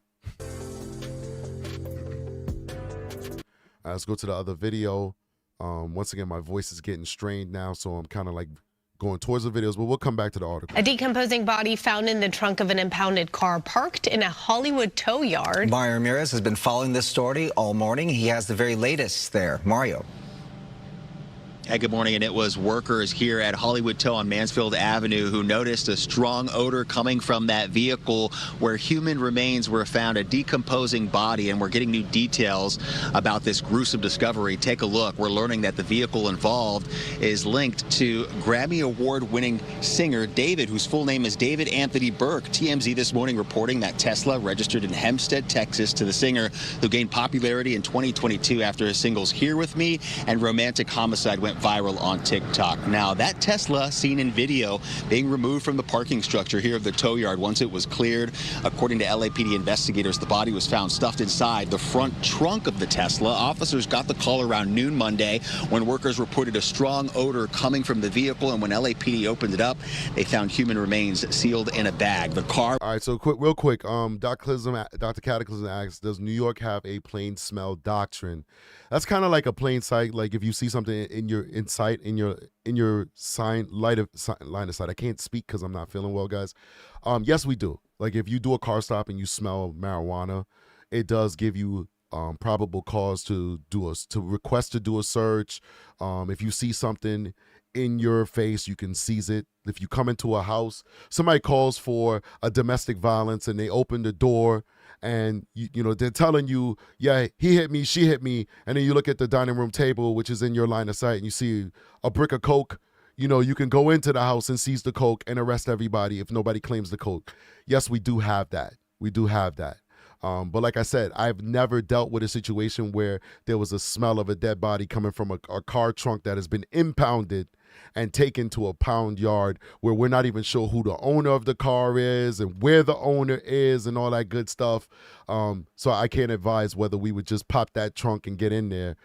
Let's go to the other video. Once again, my voice is getting strained now, so I'm kind of like going towards the videos, but we'll come back to the article. A decomposing body found in the trunk of an impounded car parked in a Hollywood tow yard. Mario Ramirez has been following this story all morning. He has the very latest there. Mario. Hey, good morning. And it was workers here at Hollywood Tow on Mansfield Avenue who noticed a strong odor coming from that vehicle where human remains were found, a decomposing body. And we're getting new details about this gruesome discovery. Take a look. We're learning that the vehicle involved is linked to Grammy Award-winning singer David, whose full name is David Anthony Burke. TMZ this morning reporting that Tesla registered in Hempstead, Texas to the singer, who gained popularity in 2022 after his singles Here With Me and Romantic Homicide went viral on TikTok. Now, that Tesla seen in video being removed from the parking structure here of the tow yard once it was cleared. According to LAPD investigators, the body was found stuffed inside the front trunk of the Tesla. Officers got the call around noon Monday when workers reported a strong odor coming from the vehicle, and when LAPD opened it up, they found human remains sealed in a bag. The car. All right, so real quick, Dr. Cataclysm asks, does New York have a plain smell doctrine? That's kind of like a plain sight. Like if you see something in your sight, in your line of sight. I can't speak because I'm not feeling well, guys. Yes, we do. Like if you do a car stop and you smell marijuana, it does give you probable cause to request to do a search. If you see something in your face, you can seize it. If you come into a house, somebody calls for a domestic violence and they open the door and you know they're telling you, yeah, he hit me, she hit me, and then you look at the dining room table, which is in your line of sight, and you see a brick of Coke, you know, you can go into the house and seize the coke and arrest everybody if nobody claims the coke. Yes, we do have that. We do have that. But like I said, I've never dealt with a situation where there was a smell of a dead body coming from a car trunk that has been impounded and taken to a pound yard where we're not even sure who the owner of the car is and where the owner is and all that good stuff. So I can't advise whether we would just pop that trunk and get in there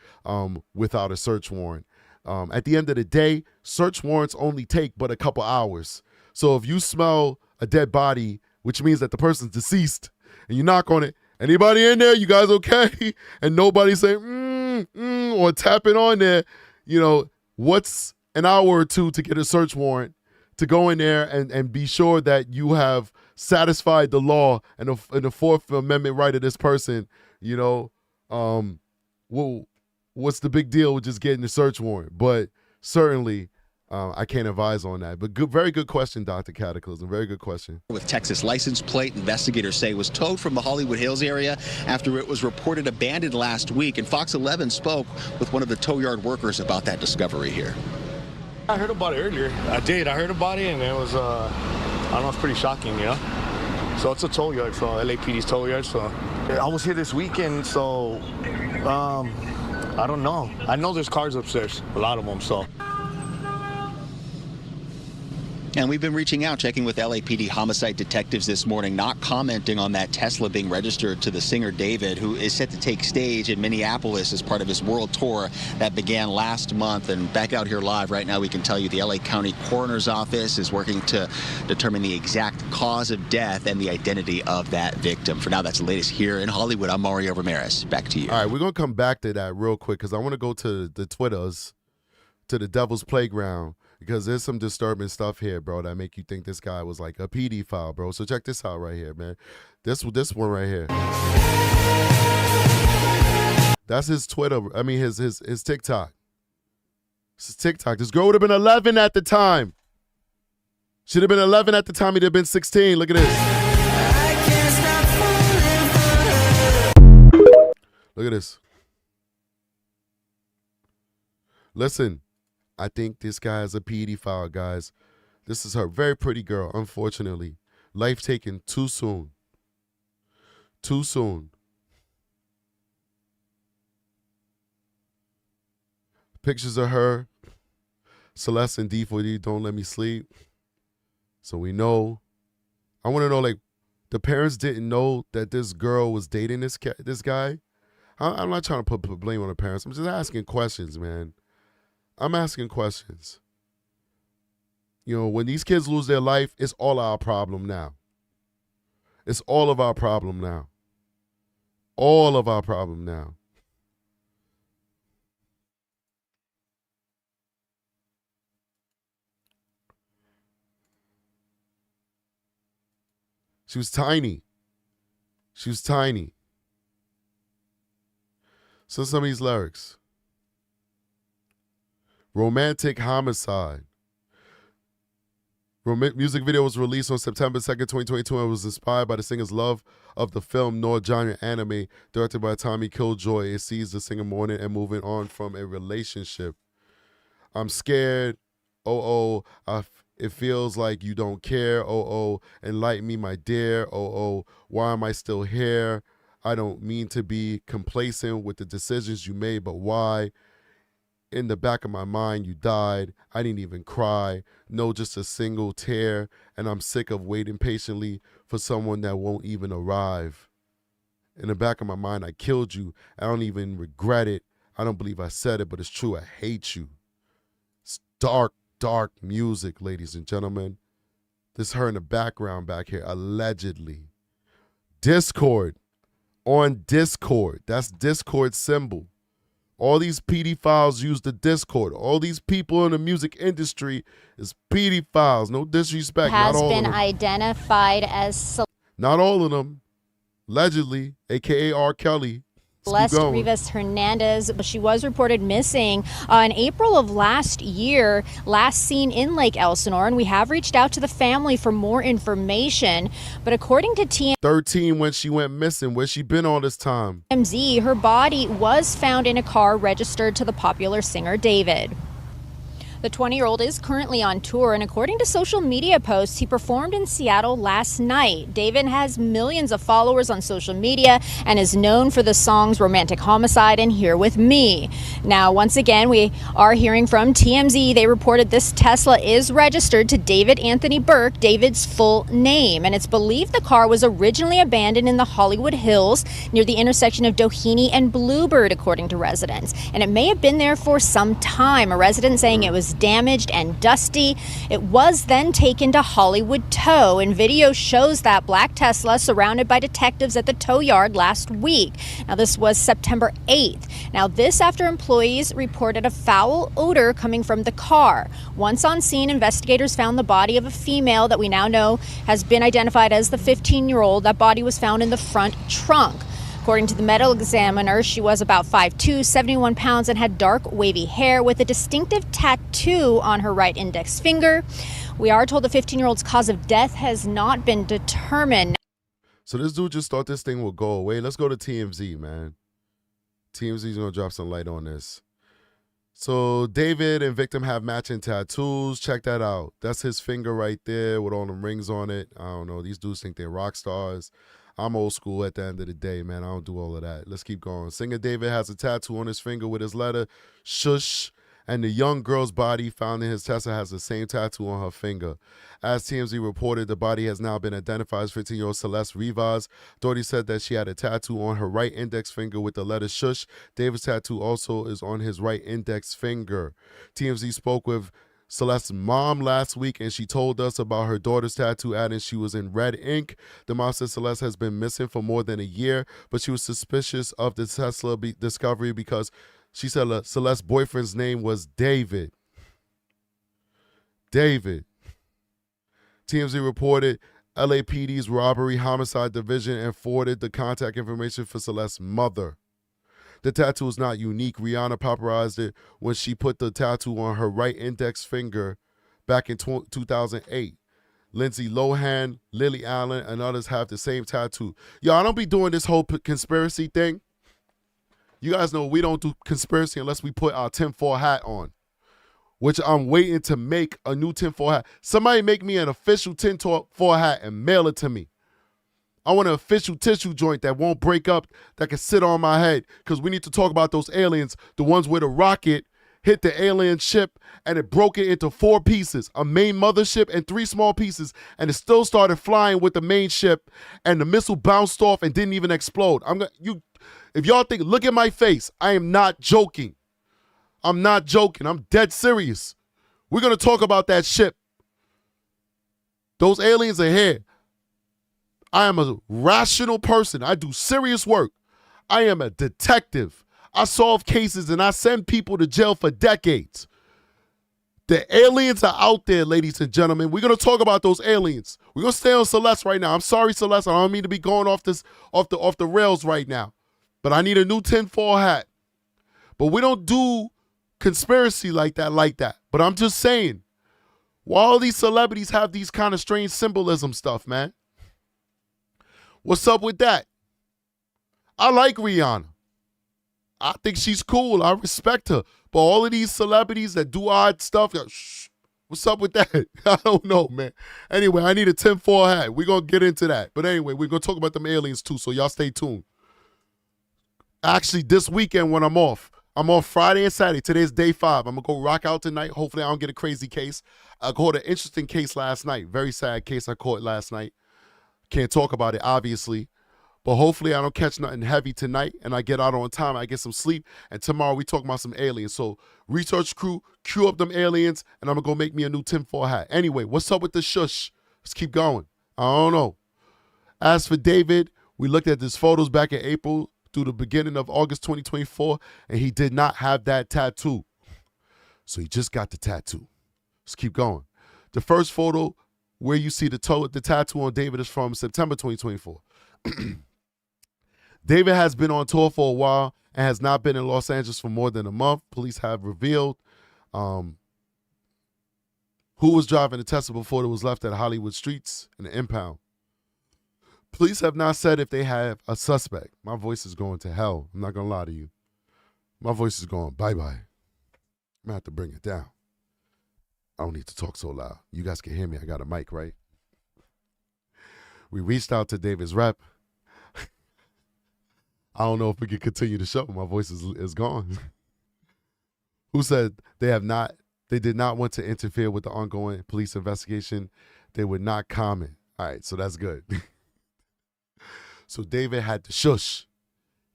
without a search warrant. At the end of the day, search warrants only take but a couple hours. So if you smell a dead body, which means that the person's deceased, and you knock on it, anybody in there? You guys okay? And nobody saying, or tapping on there, you know, what's an hour or two to get a search warrant to go in there and be sure that you have satisfied the law and the Fourth Amendment right of this person, you know? Well, what's the big deal with just getting the search warrant? But certainly, I can't advise on that. But very good question, Dr. Cataclysm. Very good question. With Texas license plate, investigators say was towed from the Hollywood Hills area after it was reported abandoned last week. And Fox 11 spoke with one of the tow yard workers about that discovery here. I heard about it earlier. I did. I heard about it, and it was, I don't know, it's pretty shocking, you know? So it's a tow yard, so LAPD's tow yard. So I was here this weekend, so I don't know. I know there's cars upstairs, a lot of them, so. And we've been reaching out, checking with LAPD homicide detectives this morning, not commenting on that Tesla being registered to the singer David, who is set to take stage in Minneapolis as part of his world tour that began last month. And back out here live right now, we can tell you the LA County Coroner's Office is working to determine the exact cause of death and the identity of that victim. For now, that's the latest here in Hollywood. I'm Mario Ramirez. Back to you. All right, we're going to come back to that real quick because I want to go to the Twitters, to the Devil's Playground. Because there's some disturbing stuff here, bro, that make you think this guy was like a pedophile, bro. So check this out right here, man. This one right here. That's his Twitter. I mean, his TikTok. It's his TikTok. This girl would have been 11 at the time. Should have been 11 at the time. He'd have been 16. Look at this. Look at this. Listen. I think this guy is a pedophile, guys. This is her. Very pretty girl, unfortunately. Life taken too soon. Too soon. Pictures of her. Celeste and D4vd, Don't Let Me Sleep. So we know. I want to know, like, the parents didn't know that this girl was dating this guy? I'm not trying to put blame on the parents. I'm just asking questions, man. I'm asking questions. You know, when these kids lose their life, it's all our problem now. It's all of our problem now. All of our problem now. She was tiny. She was tiny. So some of these lyrics. Romantic Homicide. Music video was released on September 2nd, 2022 and was inspired by the singer's love of the film Noir genre anime, directed by Tommy Killjoy. It sees the singer mourning and moving on from a relationship. I'm scared. It feels like you don't care. Enlighten me, my dear. Why am I still here? I don't mean to be complacent with the decisions you made, but why? In the back of my mind, you died. I didn't even cry. No, just a single tear. And I'm sick of waiting patiently for someone that won't even arrive. In the back of my mind, I killed you. I don't even regret it. I don't believe I said it, but it's true. I hate you. It's dark, dark music, ladies and gentlemen. This her in the background back here, allegedly. Discord. On Discord. That's Discord symbol. All these pedophiles use the Discord. All these people in the music industry is pedophiles. No disrespect. Has not all been of them. Identified as Not all of them. Allegedly, a.k.a. R. Kelly. Celeste Rivas Hernandez, but she was reported missing in April of last year, last seen in Lake Elsinore, and we have reached out to the family for more information. But according to TMZ, 13 when she went missing. Where's she been all this time? her body was found in a car registered to the popular singer David. The 20-year-old is currently on tour, and according to social media posts, he performed in Seattle last night. David has millions of followers on social media and is known for the songs Romantic Homicide and Here With Me. Now, once again, we are hearing from TMZ. They reported this Tesla is registered to David Anthony Burke, David's full name, and it's believed the car was originally abandoned in the Hollywood Hills near the intersection of Doheny and Bluebird, according to residents. And it may have been there for some time. A resident saying it was damaged and dusty. It was then taken to Hollywood Tow, and video shows that black Tesla surrounded by detectives at the tow yard last week. Now, this was September 8th. Now, this after employees reported a foul odor coming from the car. Once on scene, investigators found the body of a female that we now know has been identified as the 15-year-old. That body was found in the front trunk. According to the medical examiner, she was about 5'2", 71 pounds, and had dark, wavy hair with a distinctive tattoo on her right index finger. We are told the 15-year-old's cause of death has not been determined. So this dude just thought this thing would go away. Let's go to TMZ, man. TMZ's going to drop some light on this. So David and victim have matching tattoos. Check that out. That's his finger right there with all them rings on it. I don't know. These dudes think they're rock stars. I'm old school at the end of the day, man. I don't do all of that. Let's keep going. Singer David has a tattoo on his finger with his letter, shush, and the young girl's body found in his Tesla has the same tattoo on her finger. As TMZ reported, the body has now been identified as 15-year-old Celeste Rivas. Authorities said that she had a tattoo on her right index finger with the letter shush. David's tattoo also is on his right index finger. TMZ spoke with Celeste's mom last week, and she told us about her daughter's tattoo, adding she was in red ink. The mom said Celeste has been missing for more than a year, but she was suspicious of the Tesla discovery because she said Celeste's boyfriend's name was David. David. TMZ reported LAPD's robbery homicide division and forwarded the contact information for Celeste's mother. The tattoo is not unique. Rihanna popularized it when she put the tattoo on her right index finger back in 2008. Lindsay Lohan, Lily Allen, and others have the same tattoo. Yo, I don't be doing this whole conspiracy thing. You guys know we don't do conspiracy unless we put our tinfoil hat on, which I'm waiting to make a new tinfoil hat. Somebody make me an official tinfoil hat and mail it to me. I want an official tissue joint that won't break up, that can sit on my head, because we need to talk about those aliens, the ones where the rocket hit the alien ship and it broke it into 4 pieces, a main mothership and 3 small pieces, and it still started flying with the main ship, and the missile bounced off and didn't even explode. If y'all think, look at my face, I am not joking. I'm not joking. I'm dead serious. We're going to talk about that ship. Those aliens are here. I am a rational person. I do serious work. I am a detective. I solve cases and I send people to jail for decades. The aliens are out there, ladies and gentlemen. We're going to talk about those aliens. We're going to stay on Celeste right now. I'm sorry, Celeste. I don't mean to be going off the rails right now. But I need a new tinfoil hat. But we don't do conspiracy like that. But I'm just saying, why all these celebrities have these kind of strange symbolism stuff, man? What's up with that? I like Rihanna. I think she's cool. I respect her. But all of these celebrities that do odd stuff, what's up with that? I don't know, man. Anyway, I need a tinfoil hat. We're going to get into that. But anyway, we're going to talk about them aliens too, so y'all stay tuned. Actually, this weekend when I'm off Friday and Saturday. Today's day 5. I'm going to go rock out tonight. Hopefully I don't get a crazy case. I caught an interesting case last night. Very sad case I caught last night. Can't talk about it, obviously. But hopefully I don't catch nothing heavy tonight and I get out on time. I get some sleep. And tomorrow we talk about some aliens. So research crew, cue up them aliens, and I'm going to go make me a new tinfoil hat. Anyway, what's up with the shush? Let's keep going. I don't know. As for David, we looked at his photos back in April through the beginning of August 2024, and he did not have that tattoo. So he just got the tattoo. Let's keep going. The first photo where you see the tattoo on David is from September 2024. David has been on tour for a while and has not been in Los Angeles for more than a month. Police have revealed who was driving the Tesla before it was left at Hollywood streets in the impound. Police have not said if they have a suspect. My voice is going to hell. I'm not going to lie to you. My voice is going bye-bye. I'm going to have to bring it down. I don't need to talk so loud. You guys can hear me. I got a mic, right? We reached out to David's rep. I don't know if we can continue the show. My voice is gone. Who said they did not want to interfere with the ongoing police investigation. They would not comment. All right, so that's good. So David had to shush.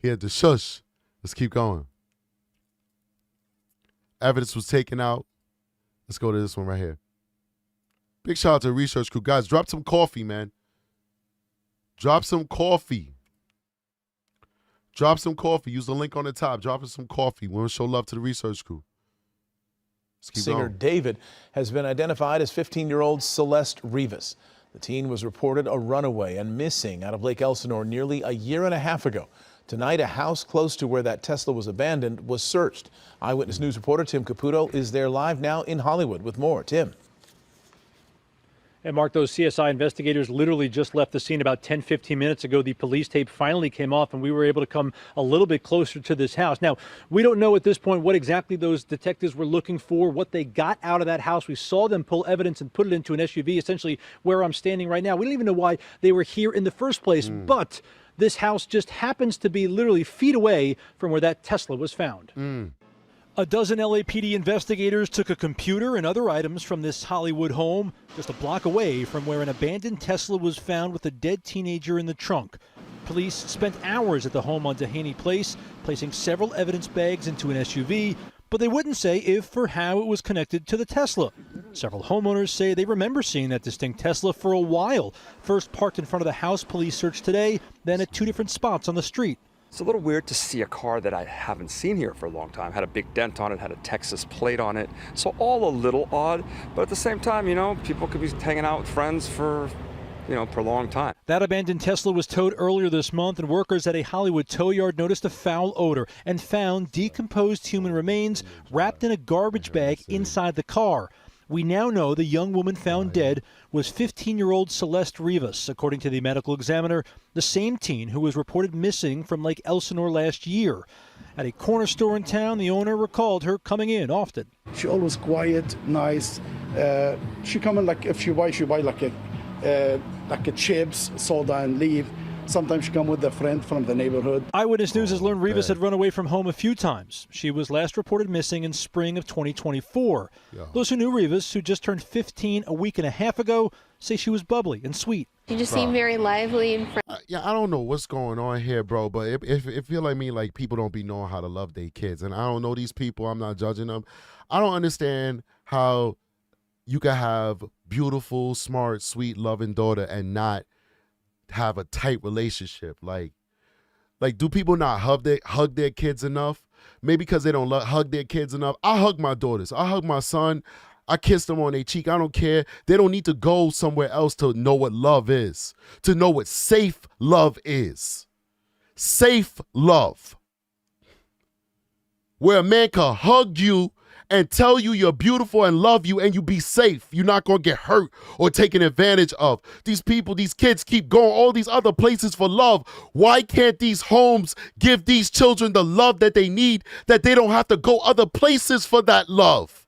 He had to shush. Let's keep going. Evidence was taken out. Let's go to this one right here. Big shout out to the research crew. Guys, drop some coffee, man. Drop some coffee. Drop some coffee. Use the link on the top. Drop us some coffee. We want to show love to the research crew. Let's keep Singer going. David has been identified as 15-year-old Celeste Rivas. The teen was reported a runaway and missing out of Lake Elsinore nearly a year and a half ago. Tonight, a house close to where that Tesla was abandoned was searched. Eyewitness News reporter Tim Caputo is there live now in Hollywood with more. Tim. And Mark, those CSI investigators literally just left the scene about 10-15 minutes ago. The police tape finally came off and we were able to come a little bit closer to this house. Now, we don't know at this point what exactly those detectives were looking for, what they got out of that house. We saw them pull evidence and put it into an SUV, essentially where I'm standing right now. We don't even know why they were here in the first place, but this house just happens to be literally feet away from where that Tesla was found. A dozen LAPD investigators took a computer and other items from this Hollywood home just a block away from where an abandoned Tesla was found with a dead teenager in the trunk. Police spent hours at the home on Dehaney Place, placing several evidence bags into an SUV, but they wouldn't say if or how it was connected to the Tesla. Several homeowners say they remember seeing that distinct Tesla for a while. First parked in front of the house police searched today, then at two different spots on the street. It's a little weird to see a car that I haven't seen here for a long time. Had a big dent on it, had a Texas plate on it. So all a little odd, but at the same time, people could be hanging out with friends for a long time. That abandoned Tesla was towed earlier this month, and workers at a Hollywood tow yard noticed a foul odor and found decomposed human remains wrapped in a garbage bag inside the car. We now know the young woman found dead was 15-year-old Celeste Rivas, according to the medical examiner, the same teen who was reported missing from Lake Elsinore last year. At a corner store in town, the owner recalled her coming in often. She always quiet, nice. She come in like if she buy like a chips, soda, and leave. Sometimes she come with a friend from the neighborhood. Eyewitness News has learned Rivas had run away from home a few times. She was last reported missing in spring of 2024. Those who knew Rivas, who just turned 15 a week and a half ago, say she was bubbly and sweet. You just seem very lively and friendly. I don't know what's going on here, bro, but it feel like me like people don't be knowing how to love their kids. And I don't know these people. I'm not judging them. I don't understand how you can have beautiful, smart, sweet, loving daughter and not have a tight relationship. Like do people not hug their kids enough? Maybe because they don't hug their kids enough. I hug my daughters. I hug my son. I kiss them on their cheek. I don't care. They don't need to go somewhere else to know what love is, to know what safe love is. Safe love. Where a man can hug you and tell you you're beautiful and love you and you be safe. You're not going to get hurt or taken advantage of. These people, these kids keep going all these other places for love. Why can't these homes give these children the love that they need, that they don't have to go other places for that love?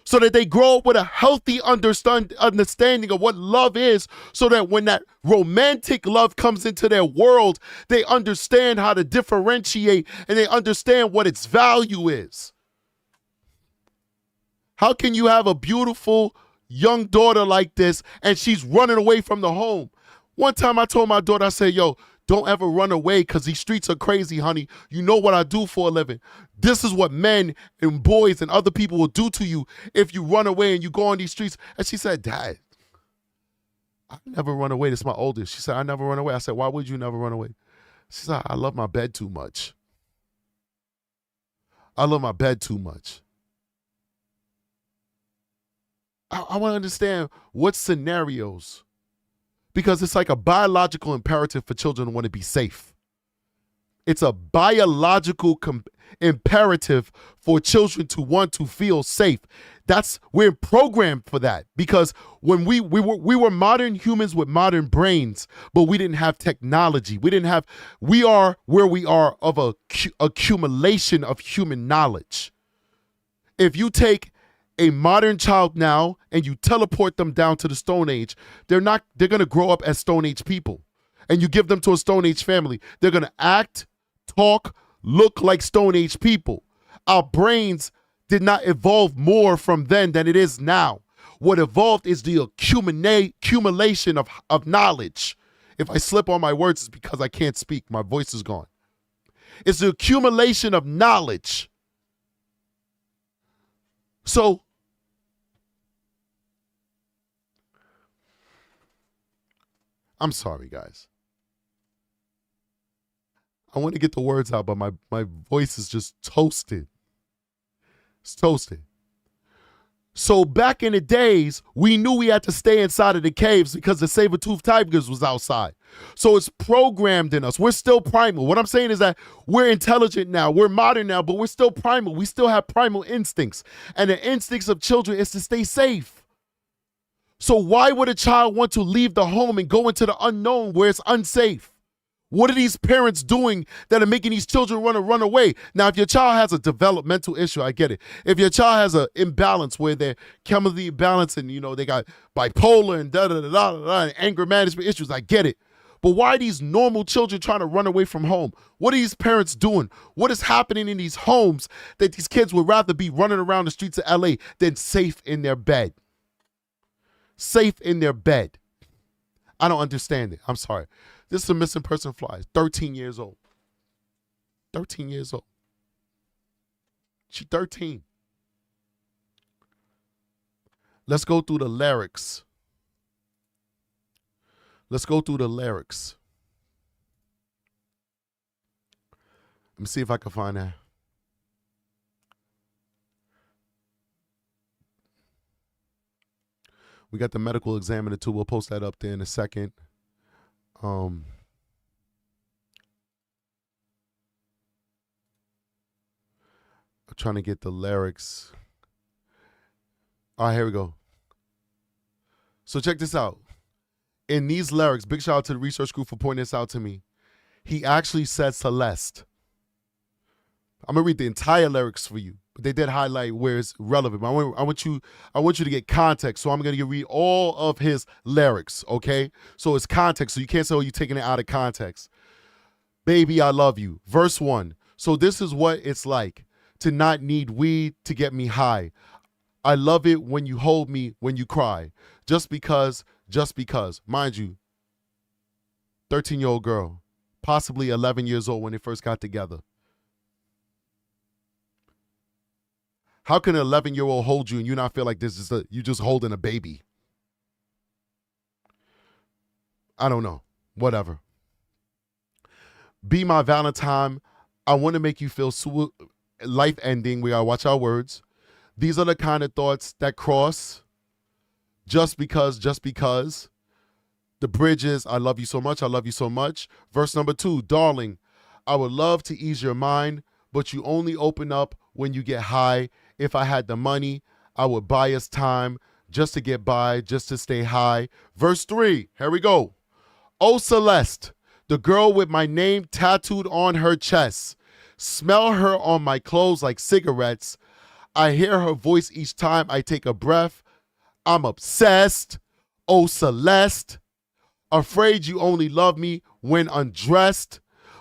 So that they grow up with a healthy understanding of what love is, so that when that romantic love comes into their world, they understand how to differentiate and they understand what its value is. How can you have a beautiful young daughter like this and she's running away from the home? One time I told my daughter, I said, yo, don't ever run away because these streets are crazy, honey. You know what I do for a living. This is what men and boys and other people will do to you if you run away and you go on these streets. And she said, Dad, I never run away. This is my oldest. She said, I never run away. I said, why would you never run away? She said, I love my bed too much. I love my bed too much. I want to understand what scenarios, because it's like a biological imperative for children to want to be safe. It's a biological imperative for children to want to feel safe. We're programmed for that, because when we were modern humans with modern brains, but we didn't have technology. We are where we are of a accumulation of human knowledge. If you take a modern child now and you teleport them down to the Stone Age, they're going to grow up as Stone Age people. And you give them to a Stone Age family, they're going to act, talk, look like Stone Age people. Our brains did not evolve more from then than it is now. What evolved is the accumulation of knowledge. If I slip on my words, it's because I can't speak. My voice is gone. It's the accumulation of knowledge. So, I'm sorry, guys. I want to get the words out, but my voice is just toasted. It's toasted. So back in the days, we knew we had to stay inside of the caves because the saber-toothed tigers was outside. So it's programmed in us. We're still primal. What I'm saying is that we're intelligent now. We're modern now, but we're still primal. We still have primal instincts. And the instincts of children is to stay safe. So why would a child want to leave the home and go into the unknown where it's unsafe? What are these parents doing that are making these children run away? Now, if your child has a developmental issue, I get it. If your child has an imbalance where they're chemically imbalanced and, they got bipolar and and anger management issues, I get it. But why are these normal children trying to run away from home? What are these parents doing? What is happening in these homes that these kids would rather be running around the streets of LA than safe in their bed? Safe in their bed. I don't understand it. I'm sorry. This is a missing person flies. 13 years old. 13 years old. She's 13. Let's go through the lyrics. Let's go through the lyrics. Let me see if I can find that. We got the medical examiner too. We'll post that up there in a second. I'm trying to get the lyrics. All right, here we go. So check this out. In these lyrics, big shout out to the research group for pointing this out to me. He actually said Celeste. I'm gonna read the entire lyrics for you, but they did highlight where it's relevant. I want you to get context, so I'm gonna read all of his lyrics. Okay, so it's context, so you can't say, "Oh, you're taking it out of context." Baby, I love you. Verse 1. So this is what it's like to not need weed to get me high. I love it when you hold me when you cry. Just because. Mind you, 13-year-old girl, possibly 11 years old when they first got together. How can an 11-year-old hold you and you not feel like you just holding a baby? I don't know. Whatever. Be my Valentine. I want to make you feel life ending. We gotta watch our words. These are the kind of thoughts that cross. Just because. The bridge is, I love you so much. I love you so much. Verse number 2, darling, I would love to ease your mind, but you only open up when you get high. If I had the money, I would buy us time just to get by, just to stay high. Verse 3, here we go. Oh, Celeste, the girl with my name tattooed on her chest. Smell her on my clothes like cigarettes. I hear her voice each time I take a breath. I'm obsessed. Oh, Celeste. Afraid you only love me when undressed.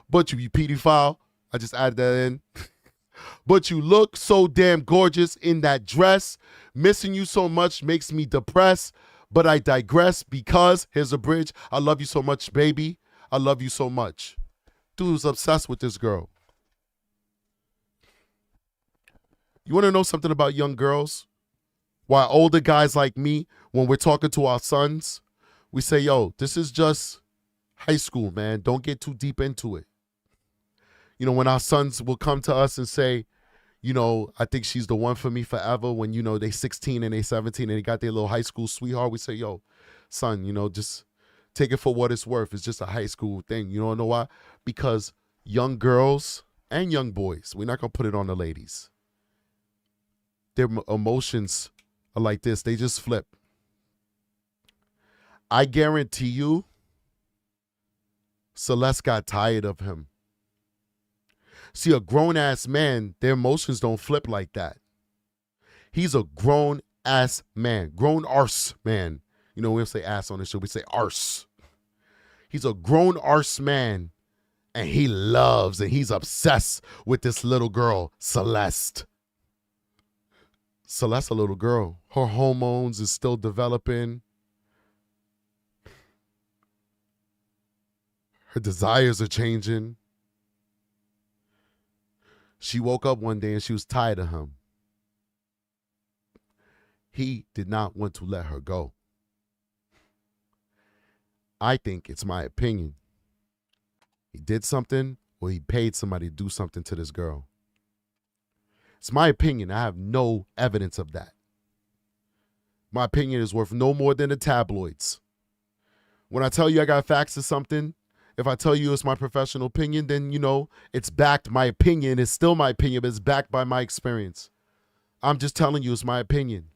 But you pedophile. I just added that in. But you look so damn gorgeous in that dress. Missing you so much makes me depressed. But I digress because, here's a bridge. I love you so much, baby. I love you so much. Dude's obsessed with this girl. You want to know something about young girls? Why older guys like me, when we're talking to our sons, we say, yo, this is just high school, man. Don't get too deep into it. When our sons will come to us and say, I think she's the one for me forever, when, they 16 and they 17 and they got their little high school sweetheart, we say, yo, son, just take it for what it's worth. It's just a high school thing. You don't know why? Because young girls and young boys, we're not going to put it on the ladies. Their emotions are like this. They just flip. I guarantee you, Celeste got tired of him. See, a grown-ass man, their emotions don't flip like that. He's a grown-ass man. Grown arse man. You know, we don't say ass on the show. We say arse. He's a grown arse man. And he loves and he's obsessed with this little girl, Celeste. Celeste, a little girl. Her hormones is still developing. Her desires are changing. She woke up one day and she was tired of him. He did not want to let her go. I think it's my opinion. He did something or he paid somebody to do something to this girl. It's my opinion. I have no evidence of that. My opinion is worth no more than the tabloids. When I tell you I got facts or something, if I tell you it's my professional opinion, then, you know, it's backed. My opinion is still my opinion, but it's backed by my experience. I'm just telling you it's my opinion.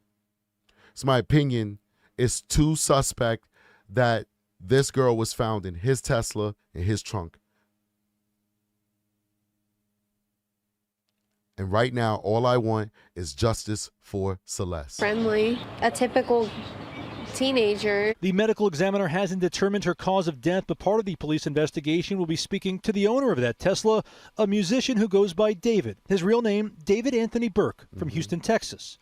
It's my opinion. It's too suspect that this girl was found in his Tesla in his trunk. And right now, all I want is justice for Celeste. Friendly, a typical teenager. The medical examiner hasn't determined her cause of death, but part of the police investigation will be speaking to the owner of that Tesla, a musician who goes by David. His real name, David Anthony Burke, from Houston, Texas.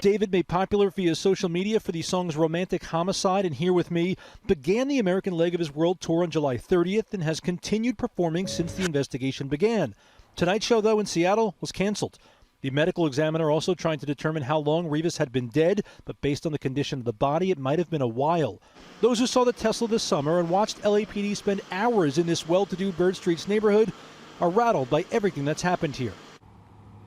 David, made popular via social media for the songs Romantic Homicide and Here With Me, began the American leg of his world tour on July 30th and has continued performing since the investigation began. Tonight's show, though, in Seattle was canceled. The medical examiner also trying to determine how long Rivas had been dead, but based on the condition of the body, it might have been a while. Those who saw the Tesla this summer and watched LAPD spend hours in this well-to-do Bird Streets neighborhood are rattled by everything that's happened here.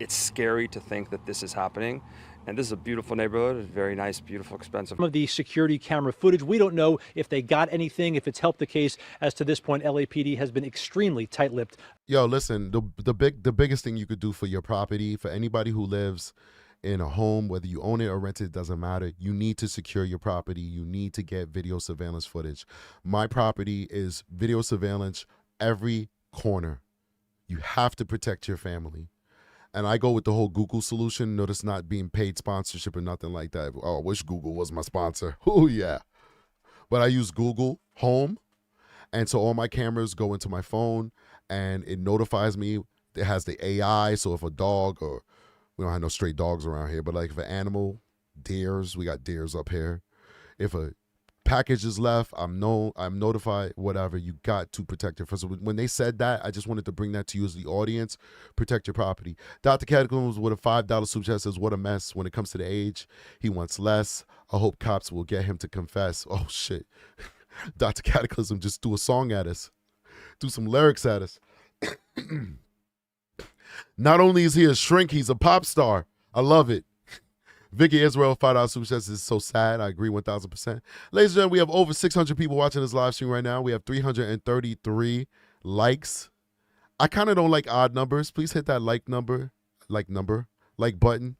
It's scary to think that this is happening. And this is a beautiful neighborhood, it's very nice, beautiful, expensive. Some of the security camera footage, we don't know if they got anything, if it's helped the case. As to this point, LAPD has been extremely tight-lipped. Yo, listen, the biggest thing you could do for your property, for anybody who lives in a home, whether you own it or rent it, doesn't matter. You need to secure your property. You need to get video surveillance footage. My property is video surveillance every corner. You have to protect your family. And I go with the whole Google solution. Notice not being paid sponsorship or nothing like that. Oh, I wish Google was my sponsor. Oh, yeah. But I use Google Home. And so all my cameras go into my phone and it notifies me. It has the AI. So if a dog, or we don't have no stray dogs around here, but like if an animal, deers, we got deers up here. If a package is left, I'm notified, whatever. You got to protect it. So when they said that, I just wanted to bring that to you as the audience. Protect your property. Dr. Cataclysms with a $5 super chat says, what a mess when it comes to the age. He wants less. I hope cops will get him to confess. Oh, shit. Dr. Cataclysm just do a song at us. Do some lyrics at us. Not only is he a shrink, he's a pop star. I love it. Vicky Israel, $5 super chat is so sad. I agree 1,000%. Ladies and gentlemen, we have over 600 people watching this live stream right now. We have 333 likes. I kind of don't like odd numbers. Please hit that like button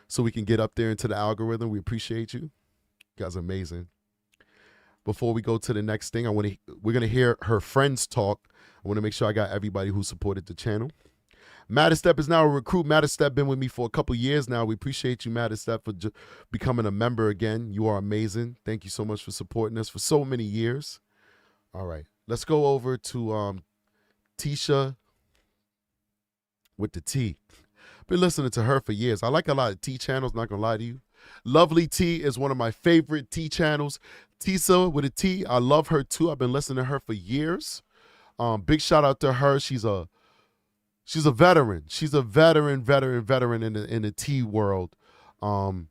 so we can get up there into the algorithm. We appreciate you. You guys are amazing. Before we go to the next thing, we're gonna hear her friends talk. I want to make sure I got everybody who supported the channel. Mattistep is now a recruit. Mattistep been with me for a couple years now. We appreciate you, Mattistep, for becoming a member again. You are amazing. Thank you so much for supporting us for so many years. All right, let's go over to Tisha with the T. Been listening to her for years. I like a lot of T channels, not gonna lie to you. Lovely T is one of my favorite T channels. Tisa with a T, I love her too. I've been listening to her for years. Big shout out to her. She's a veteran. She's a veteran in the T world. Go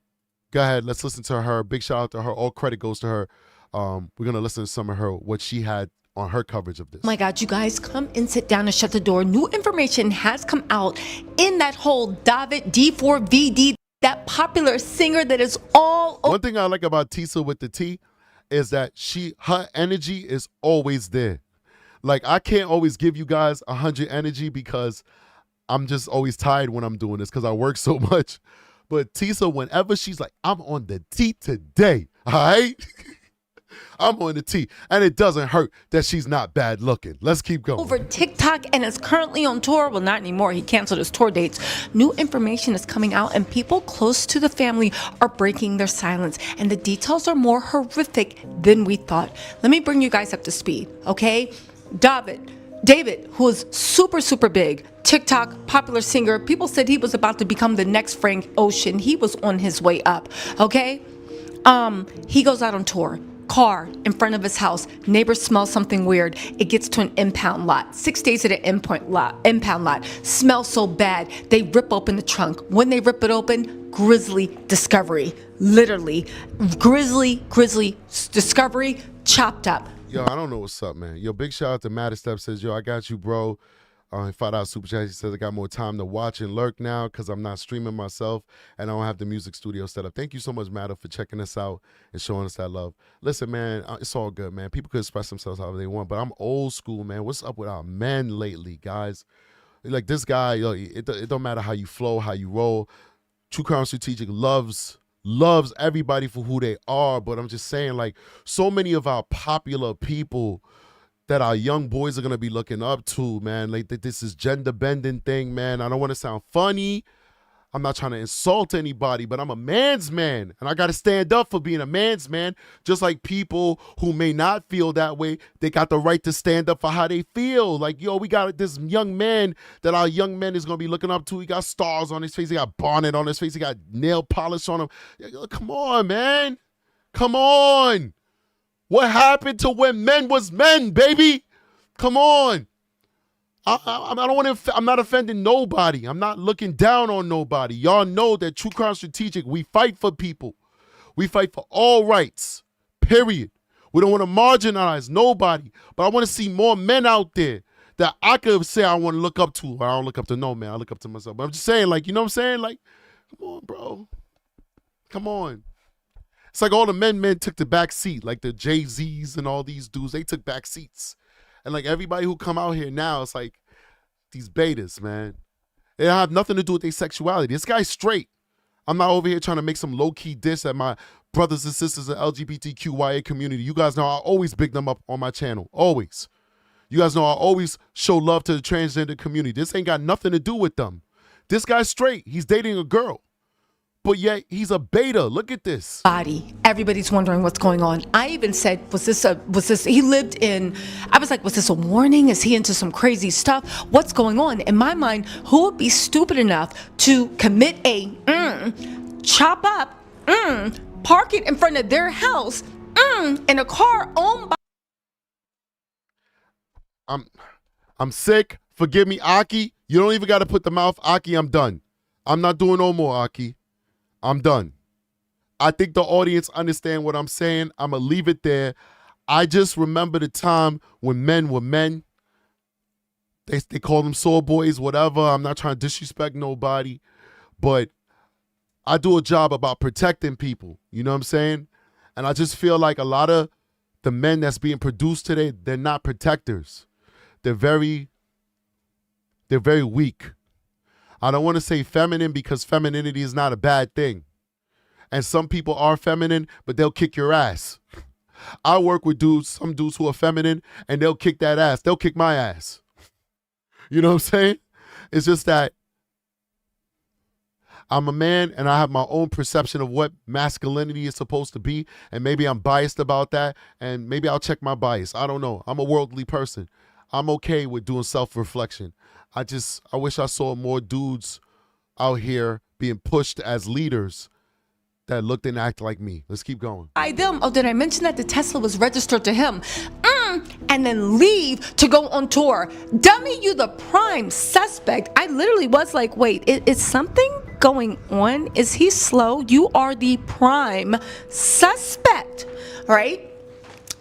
ahead, let's listen to her. Big shout out to her. All credit goes to her. We're gonna listen to some of her, what she had on her coverage of this. Oh my God, you guys, come and sit down and shut the door. New information has come out in that whole David D4vd, that popular singer that is all over. One thing I like about Tisa with the T is that her energy is always there. Like, I can't always give you guys 100 energy because I'm just always tired when I'm doing this because I work so much. But Tisa, whenever she's like, I'm on the T today, all right? I'm on the T. And it doesn't hurt that she's not bad looking. Let's keep going. Over TikTok and is currently on tour. Well, not anymore. He canceled his tour dates. New information is coming out and people close to the family are breaking their silence. And the details are more horrific than we thought. Let me bring you guys up to speed, okay? David, who is super, super big, TikTok, popular singer. People said he was about to become the next Frank Ocean. He was on his way up, okay? He goes out on tour. Car in front of his house. Neighbors smell something weird. It gets to an impound lot. 6 days at an impound lot. Smells so bad, they rip open the trunk. When they rip it open, grisly discovery. Literally, grisly discovery, chopped up. Yo, I don't know what's up, man. Yo, big shout out to Matt Step says, yo, I got you, bro. $5 super chat. He says I got more time to watch and lurk now because I'm not streaming myself and I don't have the music studio set up. Thank you so much, Matt, for checking us out and showing us that love. Listen, man, it's all good, man. People could express themselves however they want, but I'm old school, man. What's up with our men lately, guys? Like this guy, yo, it don't matter how you flow, how you roll. True Crime Strategic loves everybody for who they are, but I'm just saying, like, so many of our popular people that our young boys are going to be looking up to, man. Like, this is gender bending thing, man. I don't want to sound funny. I'm not trying to insult anybody, but I'm a man's man, and I got to stand up for being a man's man. Just like people who may not feel that way, they got the right to stand up for how they feel. Like, yo, we got this young man that our young man is going to be looking up to. He got stars on his face. He got bonnet on his face. He got nail polish on him. Yo, come on, man. Come on. What happened to when men was men, baby? Come on. I'm not offending nobody. I'm not looking down on nobody. Y'all know that True Crime Strategic, we fight for people. We fight for all rights, period. We don't want to marginalize nobody, but I want to see more men out there that I could say I want to look up to. I don't look up to no man. I look up to myself. But I'm just saying, like, you know what I'm saying? Like, come on, bro. Come on. It's like all the men took the back seat, like the Jay-Z's and all these dudes, they took back seats. And like everybody who come out here now, it's like these betas, man. They have nothing to do with their sexuality. This guy's straight. I'm not over here trying to make some low-key diss at my brothers and sisters in the LGBTQIA community. You guys know I always big them up on my channel, always. You guys know I always show love to the transgender community. This ain't got nothing to do with them. This guy's straight. He's dating a girl. But yet he's a beta. Look at this. Body. Everybody's wondering what's going on. I even said, was this, he lived in, I was like, was this a warning? Is he into some crazy stuff? What's going on? In my mind, who would be stupid enough to commit a chop up, park it in front of their house, in a car owned by. I'm sick. Forgive me, Aki. You don't even got to put the mouth. Aki, I'm done. I'm not doing no more, Aki. I'm done. I think the audience understand what I'm saying. I'm going to leave it there. I just remember the time when men were men. They call them soul boys, whatever. I'm not trying to disrespect nobody. But I do a job about protecting people. You know what I'm saying? And I just feel like a lot of the men that's being produced today, they're not protectors. They're very weak. I don't want to say feminine because femininity is not a bad thing. And some people are feminine, but they'll kick your ass. I work with some dudes who are feminine, and they'll kick that ass. They'll kick my ass. You know what I'm saying? It's just that I'm a man, and I have my own perception of what masculinity is supposed to be, and maybe I'm biased about that, and maybe I'll check my bias. I don't know. I'm a worldly person. I'm okay with doing self-reflection. I wish I saw more dudes out here being pushed as leaders that looked and act like me. Let's keep going. Oh, did I mention that the Tesla was registered to him? And then leave to go on tour. Dummy, you the prime suspect. I literally was like, wait, is something going on? Is he slow? You are the prime suspect, right?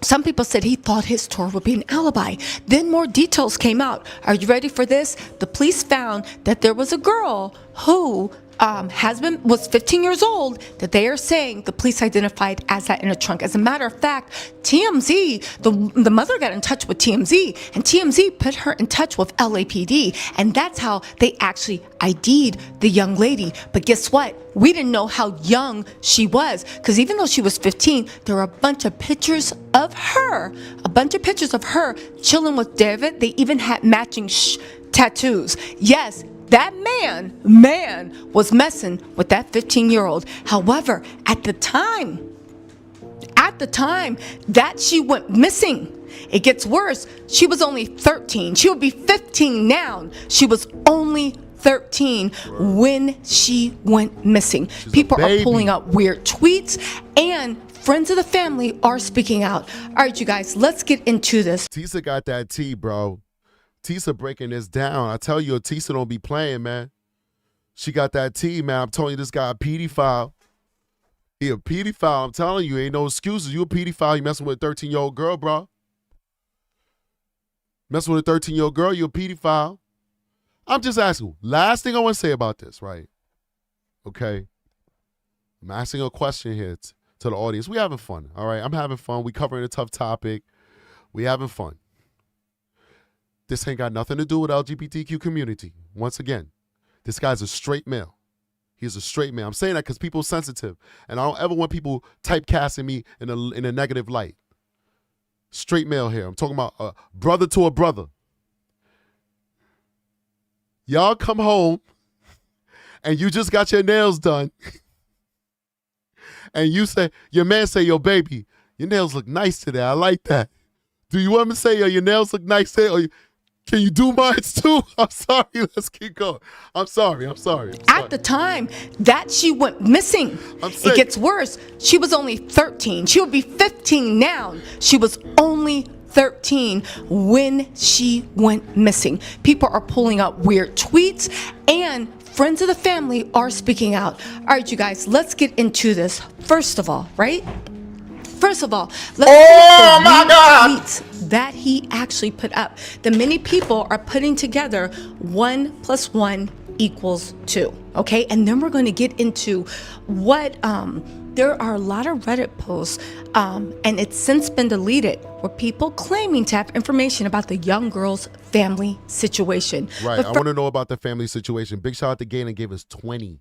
Some people said he thought his tour would be an alibi. Then more details came out. Are you ready for this? The police found that there was a girl who was 15 years old that they are saying the police identified as that in a trunk. As a matter of fact, TMZ, the mother got in touch with TMZ, and TMZ put her in touch with LAPD, and that's how they actually ID'd the young lady. But guess what? We didn't know how young she was, because even though she was 15, there were a bunch of pictures of her chilling with David. They even had matching tattoos. Yes, that man was messing with that 15-year-old. However, at the time that she went missing, it gets worse. She was only 13. She would be 15 now. She was only 13 when she went missing. People are pulling out weird tweets, and friends of the family are speaking out. All right, you guys, let's get into this. Tisa got that tea, bro. Tisa breaking this down. I tell you, Tisa don't be playing, man. She got that tea, man. I'm telling you, this guy a pedophile. He a pedophile. I'm telling you, ain't no excuses. You a pedophile. You messing with a 13-year-old girl, bro. Messing with a 13-year-old girl, you a pedophile. I'm just asking. Last thing I want to say about this, right? Okay. I'm asking a question here to the audience. We having fun, all right? I'm having fun. We covering a tough topic. We having fun. This ain't got nothing to do with LGBTQ community. Once again, this guy's a straight male. He's a straight male. I'm saying that because people are sensitive, and I don't ever want people typecasting me in a negative light. Straight male here. I'm talking about a brother to a brother. Y'all come home, and you just got your nails done, and your man say, yo, baby, your nails look nice today. I like that. Do you want me to say, yo, your nails look nice today, or can you do mine too? I'm sorry. Let's keep going. I'm sorry. At the time that she went missing, it gets worse. She was only 13. She would be 15 now. She was only 13 when she went missing. People are pulling out weird tweets, and friends of the family are speaking out. All right, you guys, let's get into this. First of all, let's look at the tweets that he actually put up. The many people are putting together 1 + 1 = 2. Okay, and then we're going to get into what there are a lot of Reddit posts, and it's since been deleted, where people claiming to have information about the young girl's family situation. Right, I want to know about the family situation. Big shout out to Galen, gave us 20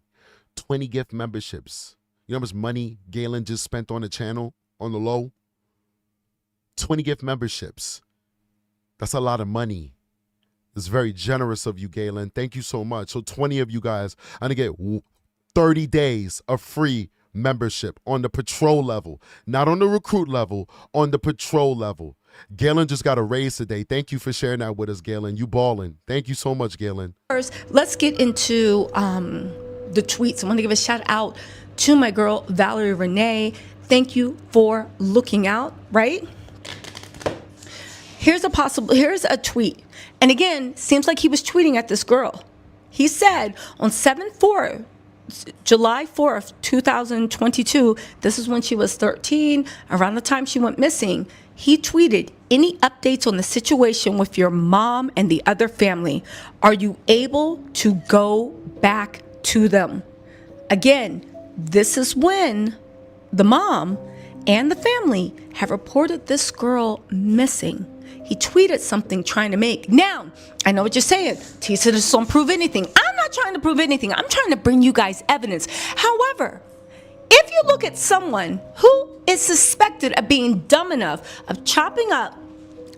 gift memberships. You know how much money Galen just spent on the channel? On the low, 20 gift memberships. That's a lot of money. It's very generous of you, Galen. Thank you so much. So 20 of you guys, I'm going to get 30 days of free membership on the patrol level, not on the recruit level, on the patrol level. Galen just got a raise today. Thank you for sharing that with us, Galen. You balling. Thank you so much, Galen. First, let's get into the tweets. I want to give a shout out to my girl, Valerie Renee. Thank you for looking out, right? Here's a tweet. And again, seems like he was tweeting at this girl. He said on July 4th, 2022, this is when she was 13, around the time she went missing, he tweeted, any updates on the situation with your mom and the other family? Are you able to go back to them? Again, this is when the mom and the family have reported this girl missing. He tweeted something trying to make. Now, I know what you're saying. Tisa just don't prove anything. I'm not trying to prove anything. I'm trying to bring you guys evidence. However, if you look at someone who is suspected of being dumb enough of chopping up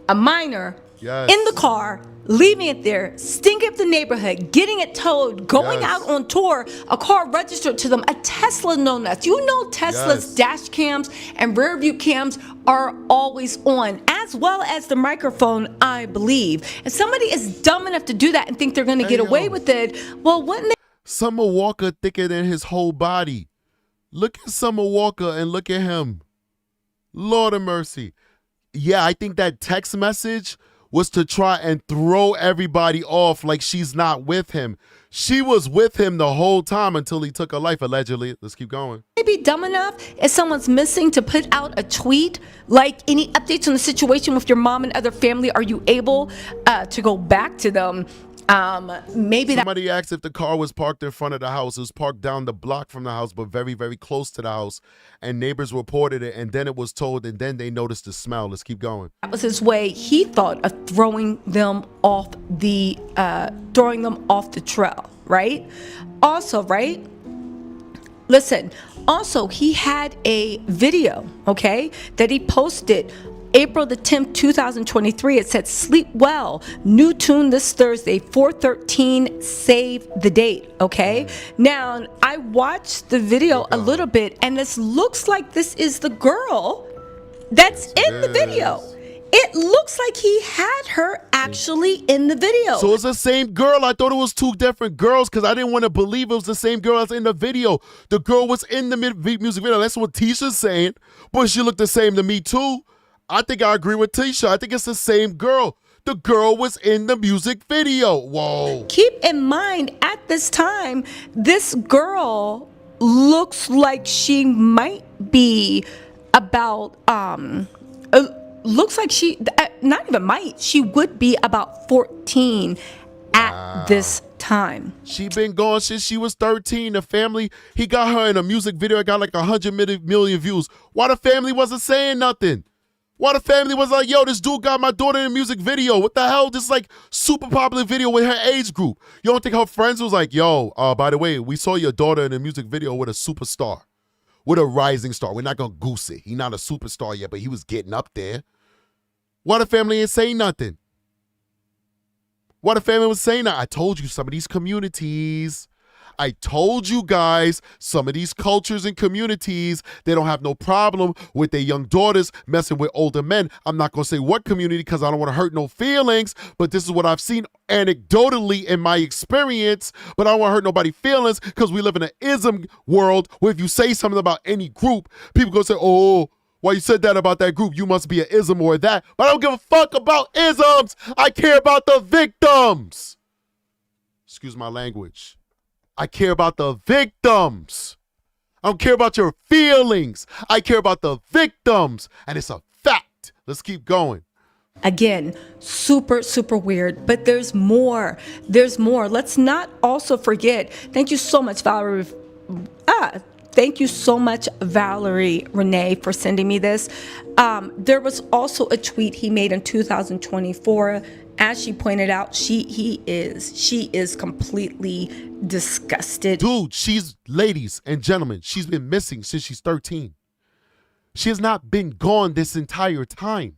a minor in the car, leaving it there, stinking up the neighborhood, getting it towed, going out on tour, a car registered to them, a Tesla no less. You know Tesla's dash cams and rear view cams are always on, as well as the microphone, I believe. If somebody is dumb enough to do that and think they're going to get away with it, well, wouldn't they? Summer Walker thicker than his whole body. Look at Summer Walker and look at him. Lord of mercy. Yeah, I think that text message was to try and throw everybody off like she's not with him. She was with him the whole time until he took her life, allegedly. Let's keep going. Be dumb enough if someone's missing to put out a tweet like, any updates on the situation with your mom and other family? Are you able to go back to them? Maybe somebody asked if the car was parked in front of the house. It was parked down the block from the house, but very, very close to the house. And neighbors reported it, and then it was told, and then they noticed the smell. Let's keep going. that was his way. He thought of throwing them off the trail, right? Also, right? Listen, also he had a video, okay, that he posted April the 10th, 2023. It said, sleep well, new tune this Thursday, 4/13, save the date, okay? Now, I watched the video a little bit, and this looks like this is the girl that's in the video. It looks like he had her actually in the video. So it's the same girl. I thought it was two different girls because I didn't want to believe it was the same girl that's in the video. The girl was in the music video. That's what Tisha's saying, but she looked the same to me too. I think I agree with Tisha. I think it's the same girl. The girl was in the music video. Whoa. Keep in mind, at this time, this girl looks like she might be about, looks like she, not even might, she would be about 14 at this time. She been gone since she was 13. The family, he got her in a music video. It got like 100 million views. Why the family wasn't saying nothing? Why the family was like, yo, this dude got my daughter in a music video. What the hell? This like super popular video with her age group. You don't think her friends was like, yo, by the way, we saw your daughter in a music video with a superstar, with a rising star. We're not going to goose it. He's not a superstar yet, but he was getting up there. Why the family ain't saying nothing? Why the family was saying that? I told you some of these communities, I told you guys, some of these cultures and communities, they don't have no problem with their young daughters messing with older men. I'm not going to say what community because I don't want to hurt no feelings, but this is what I've seen anecdotally in my experience, but I don't want to hurt nobody's feelings because we live in an ism world where if you say something about any group, people go say, oh, why you said that about that group? You must be an ism or that. But I don't give a fuck about isms. I care about the victims. Excuse my language. I care about the victims. I don't care about your feelings. I care about the victims. And it's a fact. Let's keep going. Again, super, super weird, but there's more. There's more. Let's not also forget. Thank you so much, Valerie. Thank you so much, Valerie Renee, for sending me this. There was also a tweet he made in 2024. As she pointed out, she is completely disgusted. Dude, ladies and gentlemen, she's been missing since she's 13. She has not been gone this entire time.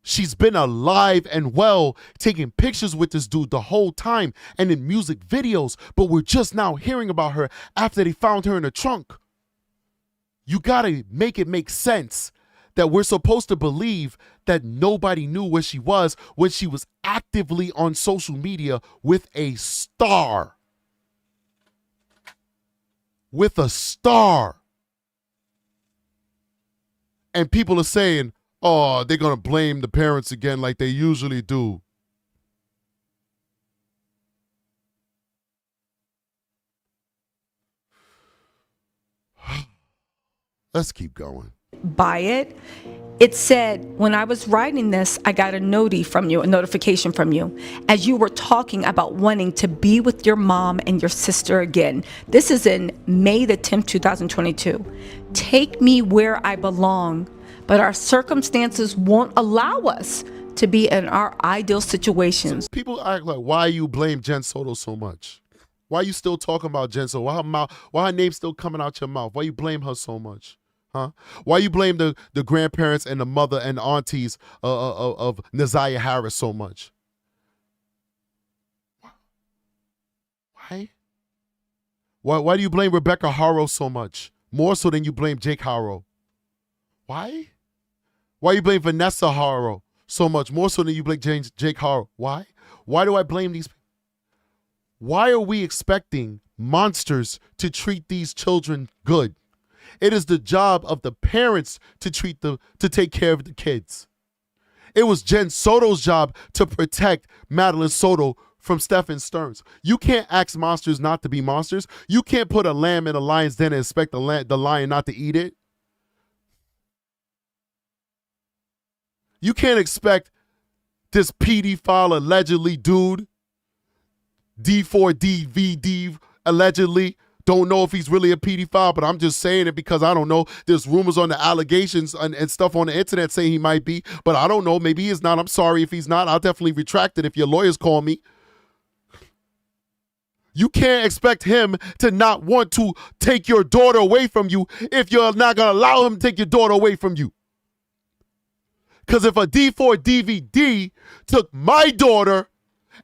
She's been alive and well, taking pictures with this dude the whole time and in music videos, but we're just now hearing about her after they found her in a trunk. You gotta make it make sense that we're supposed to believe that nobody knew where she was when she was actively on social media with a star. With a star. And people are saying, oh, they're going to blame the parents again like they usually do. Let's keep going. By it. It said, when I was writing this, I got a notification from you, as you were talking about wanting to be with your mom and your sister again. This is in May the 10th, 2022. Take me where I belong, but our circumstances won't allow us to be in our ideal situations. People act like, why you blame Jen Soto so much? Why you still talking about Jen Soto? Why her name's still coming out your mouth? Why you blame her so much? Huh? Why you blame the grandparents and the mother and the aunties of Naziah Harris so much? Why? Why do you blame Rebecca Harrow so much? More so than you blame Jake Harrow. Why? Why you blame Vanessa Harrow so much? More so than you blame Jake Harrow. Why? Why do I blame these people? Why are we expecting monsters to treat these children good? It is the job of the parents to take care of the kids. It was Jen Soto's job to protect Madeline Soto from Stephen Stearns. You can't ask monsters not to be monsters. You can't put a lamb in a lion's den and expect the lion not to eat it. You can't expect this pedophile allegedly dude, D4vd allegedly. Don't know if he's really a pedophile, but I'm just saying it because I don't know. There's rumors on the allegations and stuff on the internet saying he might be, but I don't know. Maybe he is not. I'm sorry if he's not. I'll definitely retract it if your lawyers call me. You can't expect him to not want to take your daughter away from you if you're not going to allow him to take your daughter away from you. Because if a D4vd took my daughter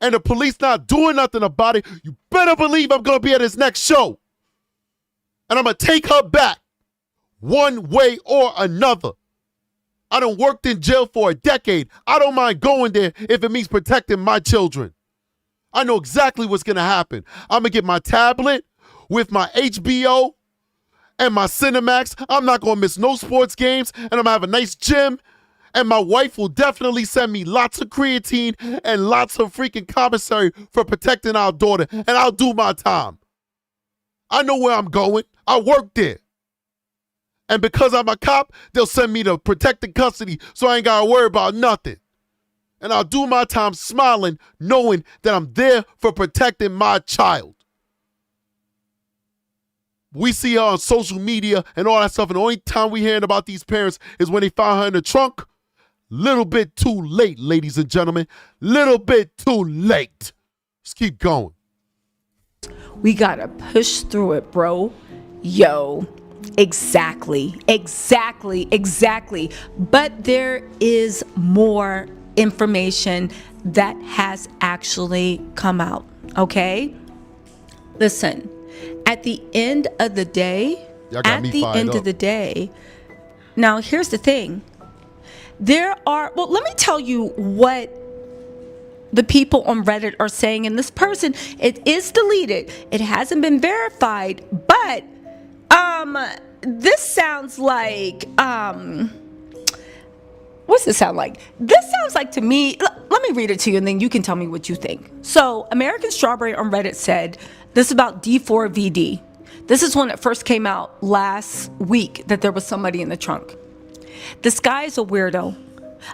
and the police not doing nothing about it, you better believe I'm going to be at his next show. And I'm going to take her back one way or another. I done worked in jail for a decade. I don't mind going there if it means protecting my children. I know exactly what's going to happen. I'm going to get my tablet with my HBO and my Cinemax. I'm not going to miss no sports games, and I'm going to have a nice gym. And my wife will definitely send me lots of creatine and lots of freaking commissary for protecting our daughter, and I'll do my time. I know where I'm going. I work there. And because I'm a cop, they'll send me to protected custody so I ain't got to worry about nothing. And I'll do my time smiling, knowing that I'm there for protecting my child. We see her on social media and all that stuff, and the only time we hearing about these parents is when they found her in the trunk. Little bit too late, ladies and gentlemen. Little bit too late. Let's keep going. We gotta push through it, bro. Yo, exactly. But there is more information that has actually come out, okay? Listen, at the end of the day, now here's the thing. Let me tell you what the people on Reddit are saying, and this person, it is deleted. It hasn't been verified, but this sounds like what's this sound like? This sounds like to me, let me read it to you and then you can tell me what you think. So American Strawberry on Reddit said this is about D4vd. This is when it first came out last week that there was somebody in the trunk. This guy is a weirdo.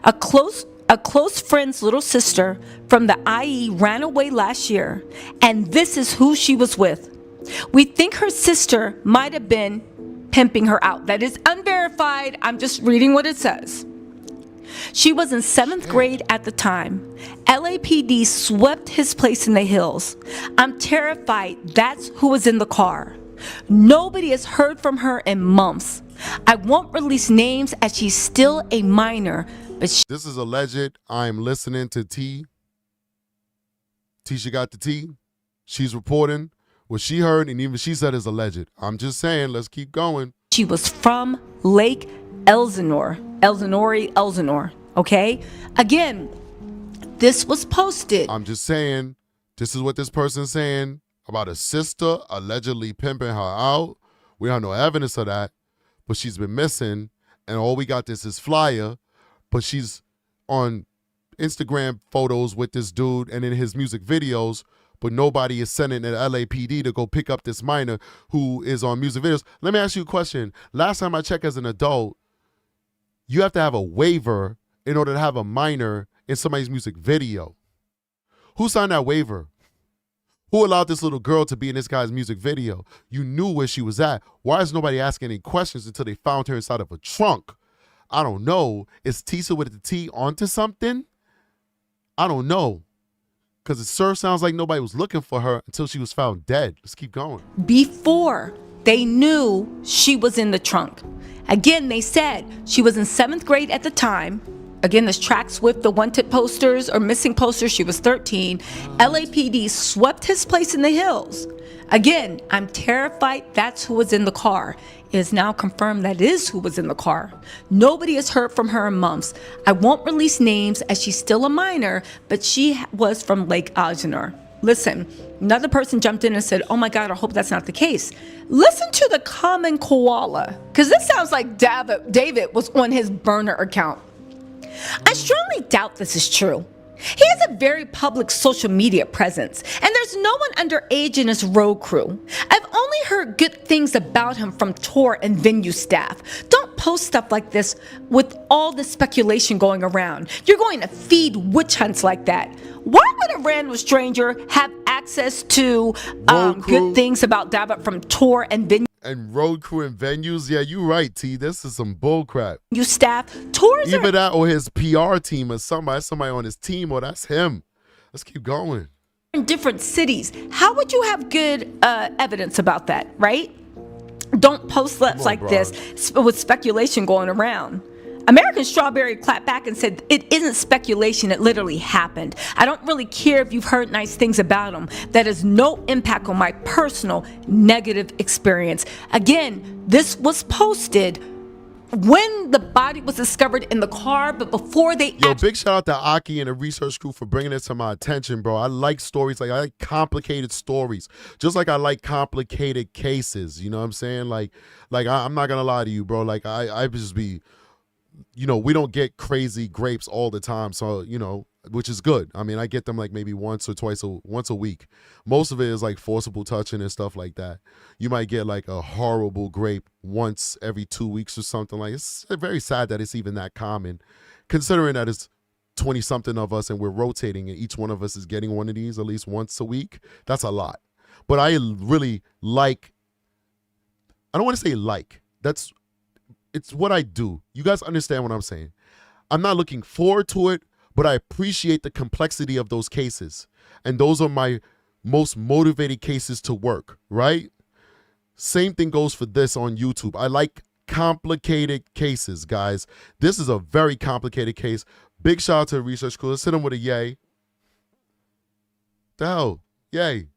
A close friend's little sister from the IE ran away last year, and this is who she was with. We think her sister might have been pimping her out. That is unverified. I'm just reading what it says. She was in 7th grade at the time. LAPD swept his place in the hills. I'm terrified that's who was in the car. Nobody has heard from her in months. I won't release names as she's still a minor, but this is alleged. I'm listening to T. Tisha got the T. She's reporting what she heard, and even she said is alleged. I'm just saying, let's keep going. She was from Lake Elsinore, okay? Again, this was posted. I'm just saying, this is what this person's saying about a sister allegedly pimping her out. We don't know evidence of that, but she's been missing, and all we got is this flyer, but she's on Instagram photos with this dude and in his music videos, but nobody is sending the LAPD to go pick up this minor who is on music videos. Let me ask you a question. Last time I checked as an adult, you have to have a waiver in order to have a minor in somebody's music video. Who signed that waiver? Who allowed this little girl to be in this guy's music video? You knew where she was at. Why is nobody asking any questions until they found her inside of a trunk? I don't know. Is Tisa with the T onto something? I don't know. Because it sure sounds like nobody was looking for her until she was found dead. Let's keep going. Before they knew she was in the trunk. Again, they said she was in 7th grade at the time. Again, this tracks with the wanted posters or missing posters. She was 13. LAPD swept his place in the hills. Again, I'm terrified that's who was in the car. It is now confirmed that is who was in the car. Nobody has heard from her in months. I won't release names as she's still a minor, but she was from Lake Elsinore. Listen, another person jumped in and said, oh my God, I hope that's not the case. Listen to the common koala, because this sounds like David was on his burner account. I strongly doubt this is true. He has a very public social media presence, and there's no one underage in his road crew. I've only heard good things about him from tour and venue staff. Don't post stuff like this with all this speculation going around. You're going to feed witch hunts like that. Why would a random stranger have access to good things about David from tour and venue? And road crew and venues, yeah, you right, T. This is some bull crap. You staff tours, either that or his PR team or somebody on his team, or that's him. Let's keep going. In different cities, how would you have good evidence about that, right? Don't post clips like this with speculation going around. American Strawberry clapped back and said, it isn't speculation, it literally happened. I don't really care if you've heard nice things about him. That has no impact on my personal negative experience. Again, this was posted when the body was discovered in the car, but before they... Yo, big shout out to Aki and the research crew for bringing this to my attention, bro. I like stories, I like complicated stories, just like I like complicated cases, you know what I'm saying? I'm not gonna lie to you, bro. I just be... we don't get crazy grapes all the time, so, which is good. I mean, I get them like maybe once a week. Most of it is like forcible touching and stuff like that. You might get like a horrible grape once every 2 weeks or something. Like, it's very sad that it's even that common, considering that it's 20-something of us and we're rotating and each one of us is getting one of these at least once a week. That's a lot. But I really like, I don't want to say like, it's what I do. You guys understand what I'm saying? I'm not looking forward to it, but I appreciate the complexity of those cases. And those are my most motivated cases to work, right? Same thing goes for this on YouTube. I like complicated cases, guys. This is a very complicated case. Big shout out to the research crew. Let's hit them with a yay. The hell? Yay.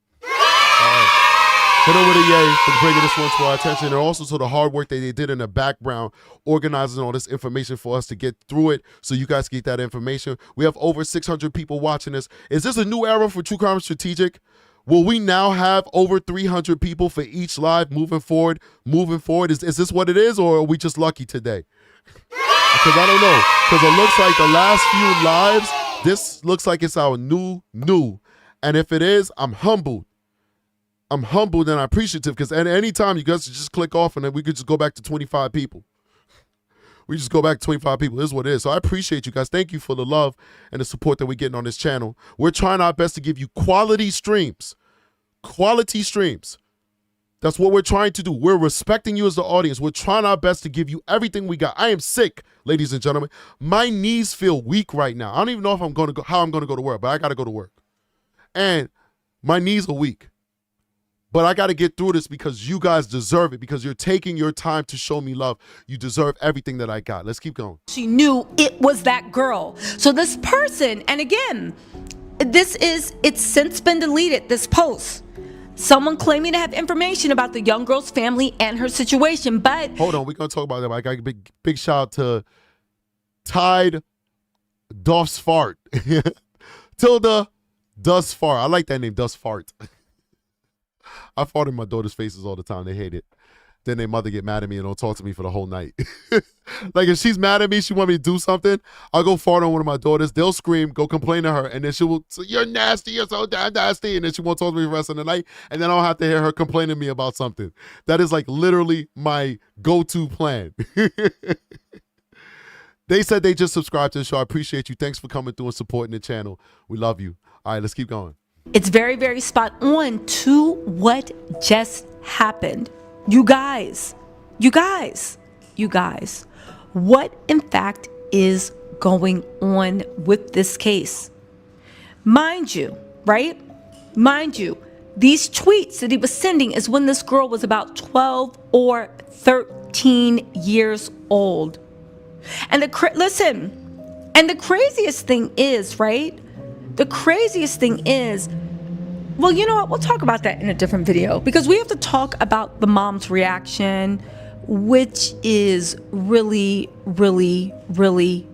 Hit over the yay for bringing this one to our attention, and also to the hard work that they did in the background, organizing all this information for us to get through it so you guys get that information. We have over 600 people watching this. Is this a new era for True Crime Strategic? Will we now have over 300 people for each live moving forward? Is this what it is, or are we just lucky today? Because I don't know. Because it looks like the last few lives, this looks like it's our new. And if it is, I'm humbled. I'm humbled and appreciative, because at any time you guys just click off and then we could just go back to 25 people. We just go back to 25 people. This is what it is. So I appreciate you guys. Thank you for the love and the support that we're getting on this channel. We're trying our best to give you quality streams. Quality streams. That's what we're trying to do. We're respecting you as the audience. We're trying our best to give you everything we got. I am sick, ladies and gentlemen. My knees feel weak right now. I don't even know if how I'm going to go to work, but I got to go to work. And my knees are weak. But I got to get through this because you guys deserve it, because you're taking your time to show me love. You deserve everything that I got. Let's keep going. She knew it was that girl. So this person, and again, it's since been deleted, this post. Someone claiming to have information about the young girl's family and her situation, but... Hold on, we're going to talk about that. I got a big shout out to Tide Doff's Fart. Tilda Does Fart. I like that name, Does Fart. I fart in my daughter's faces all the time. They hate it. Then their mother get mad at me and don't talk to me for the whole night. Like, if she's mad at me, she want me to do something, I'll go fart on one of my daughters. They'll scream, go complain to her, and then she will say, you're nasty, you're so damn nasty, and then she won't talk to me the rest of the night, and then I'll have to hear her complain to me about something. That is like literally my go-to plan. They said they just subscribed to the show. I appreciate you. Thanks for coming through and supporting the channel. We love you. All right, let's keep going. It's very, very spot on to what just happened. You guys, what in fact is going on with this case? Mind you, right? Mind you, these tweets that he was sending is when this girl was about 12 or 13 years old. And the craziest thing is, right? The craziest thing is, well, you know what? We'll talk about that in a different video, because we have to talk about the mom's reaction, which is really, really, really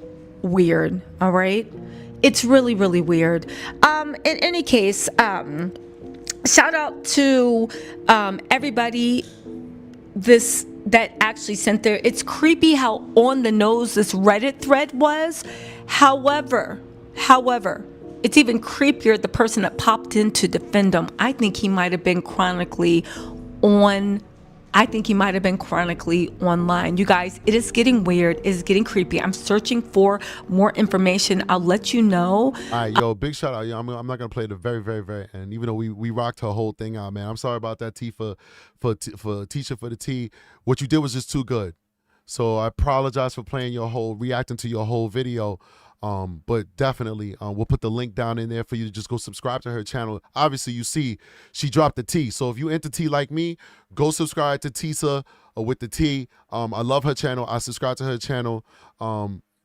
weird. All right. It's really, really weird. In any case, shout out to everybody that actually sent there. It's creepy how on the nose this Reddit thread was. However, It's even creepier, the person that popped in to defend him. I think he might have been chronically online. You guys, it is getting weird. It is getting creepy. I'm searching for more information. I'll let you know. All right, yo, big shout out. Yo, I'm not gonna play the very, very, very end. Even though we rocked her whole thing out, man. I'm sorry about that, T, for Teacher for the T. What you did was just too good. So I apologize for reacting to your whole video. But definitely, we'll put the link down in there for you to just go subscribe to her channel. Obviously, you see she dropped the T. So if you into T like me, go subscribe to Tisa with the T. I love her channel. I subscribe to her channel.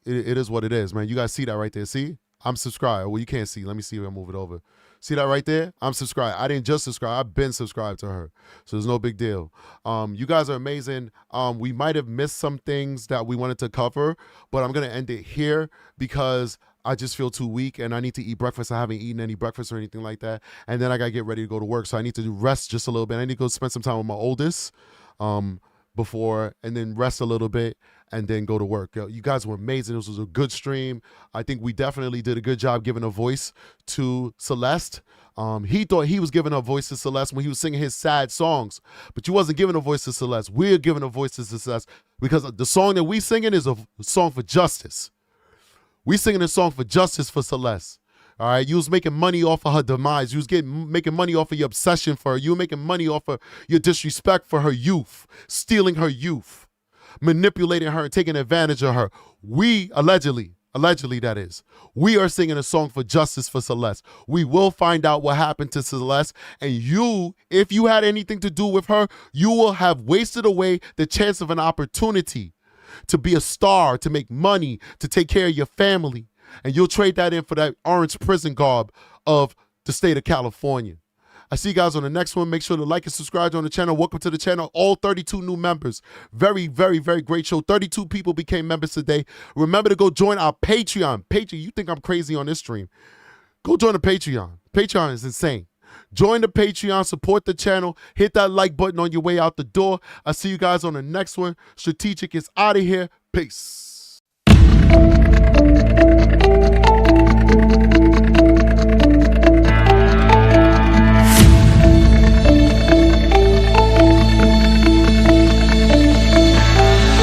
It is what it is, man. You guys see that right there? See? I'm subscribed. Well, you can't see. Let me see if I move it over. See that right there? I'm subscribed. I didn't just subscribe. I've been subscribed to her. So there's no big deal. You guys are amazing. We might have missed some things that we wanted to cover, but I'm going to end it here because I just feel too weak and I need to eat breakfast. I haven't eaten any breakfast or anything like that. And then I got to get ready to go to work. So I need to rest just a little bit. I need to go spend some time with my oldest before and then rest a little bit and then go to work. You guys were amazing. This was a good stream. I think we definitely did a good job giving a voice to Celeste. He thought he was giving a voice to Celeste when he was singing his sad songs, but you wasn't giving a voice to Celeste. We're giving a voice to Celeste because the song that we singing is a song for justice. We singing a song for justice for Celeste. All right, you was making money off of her demise. You was making money off of your obsession for her. You were making money off of your disrespect for her youth, stealing her youth, manipulating her and taking advantage of her. We, allegedly that is, we are singing a song for justice for Celeste. We will find out what happened to Celeste, and you, if you had anything to do with her, you will have wasted away the chance of an opportunity to be a star, to make money, to take care of your family. And you'll trade that in for that orange prison garb of the state of California. I see you guys on the next one. Make sure to like and subscribe on the channel. Welcome to the channel. All 32 new members. Very, very, very great show. 32 people became members today. Remember to go join our Patreon. You think I'm crazy on this stream. Go join the Patreon. Patreon is insane. Join the Patreon. Support the channel. Hit that like button on your way out the door. I'll see you guys on the next one. Strategic is out of here. Peace.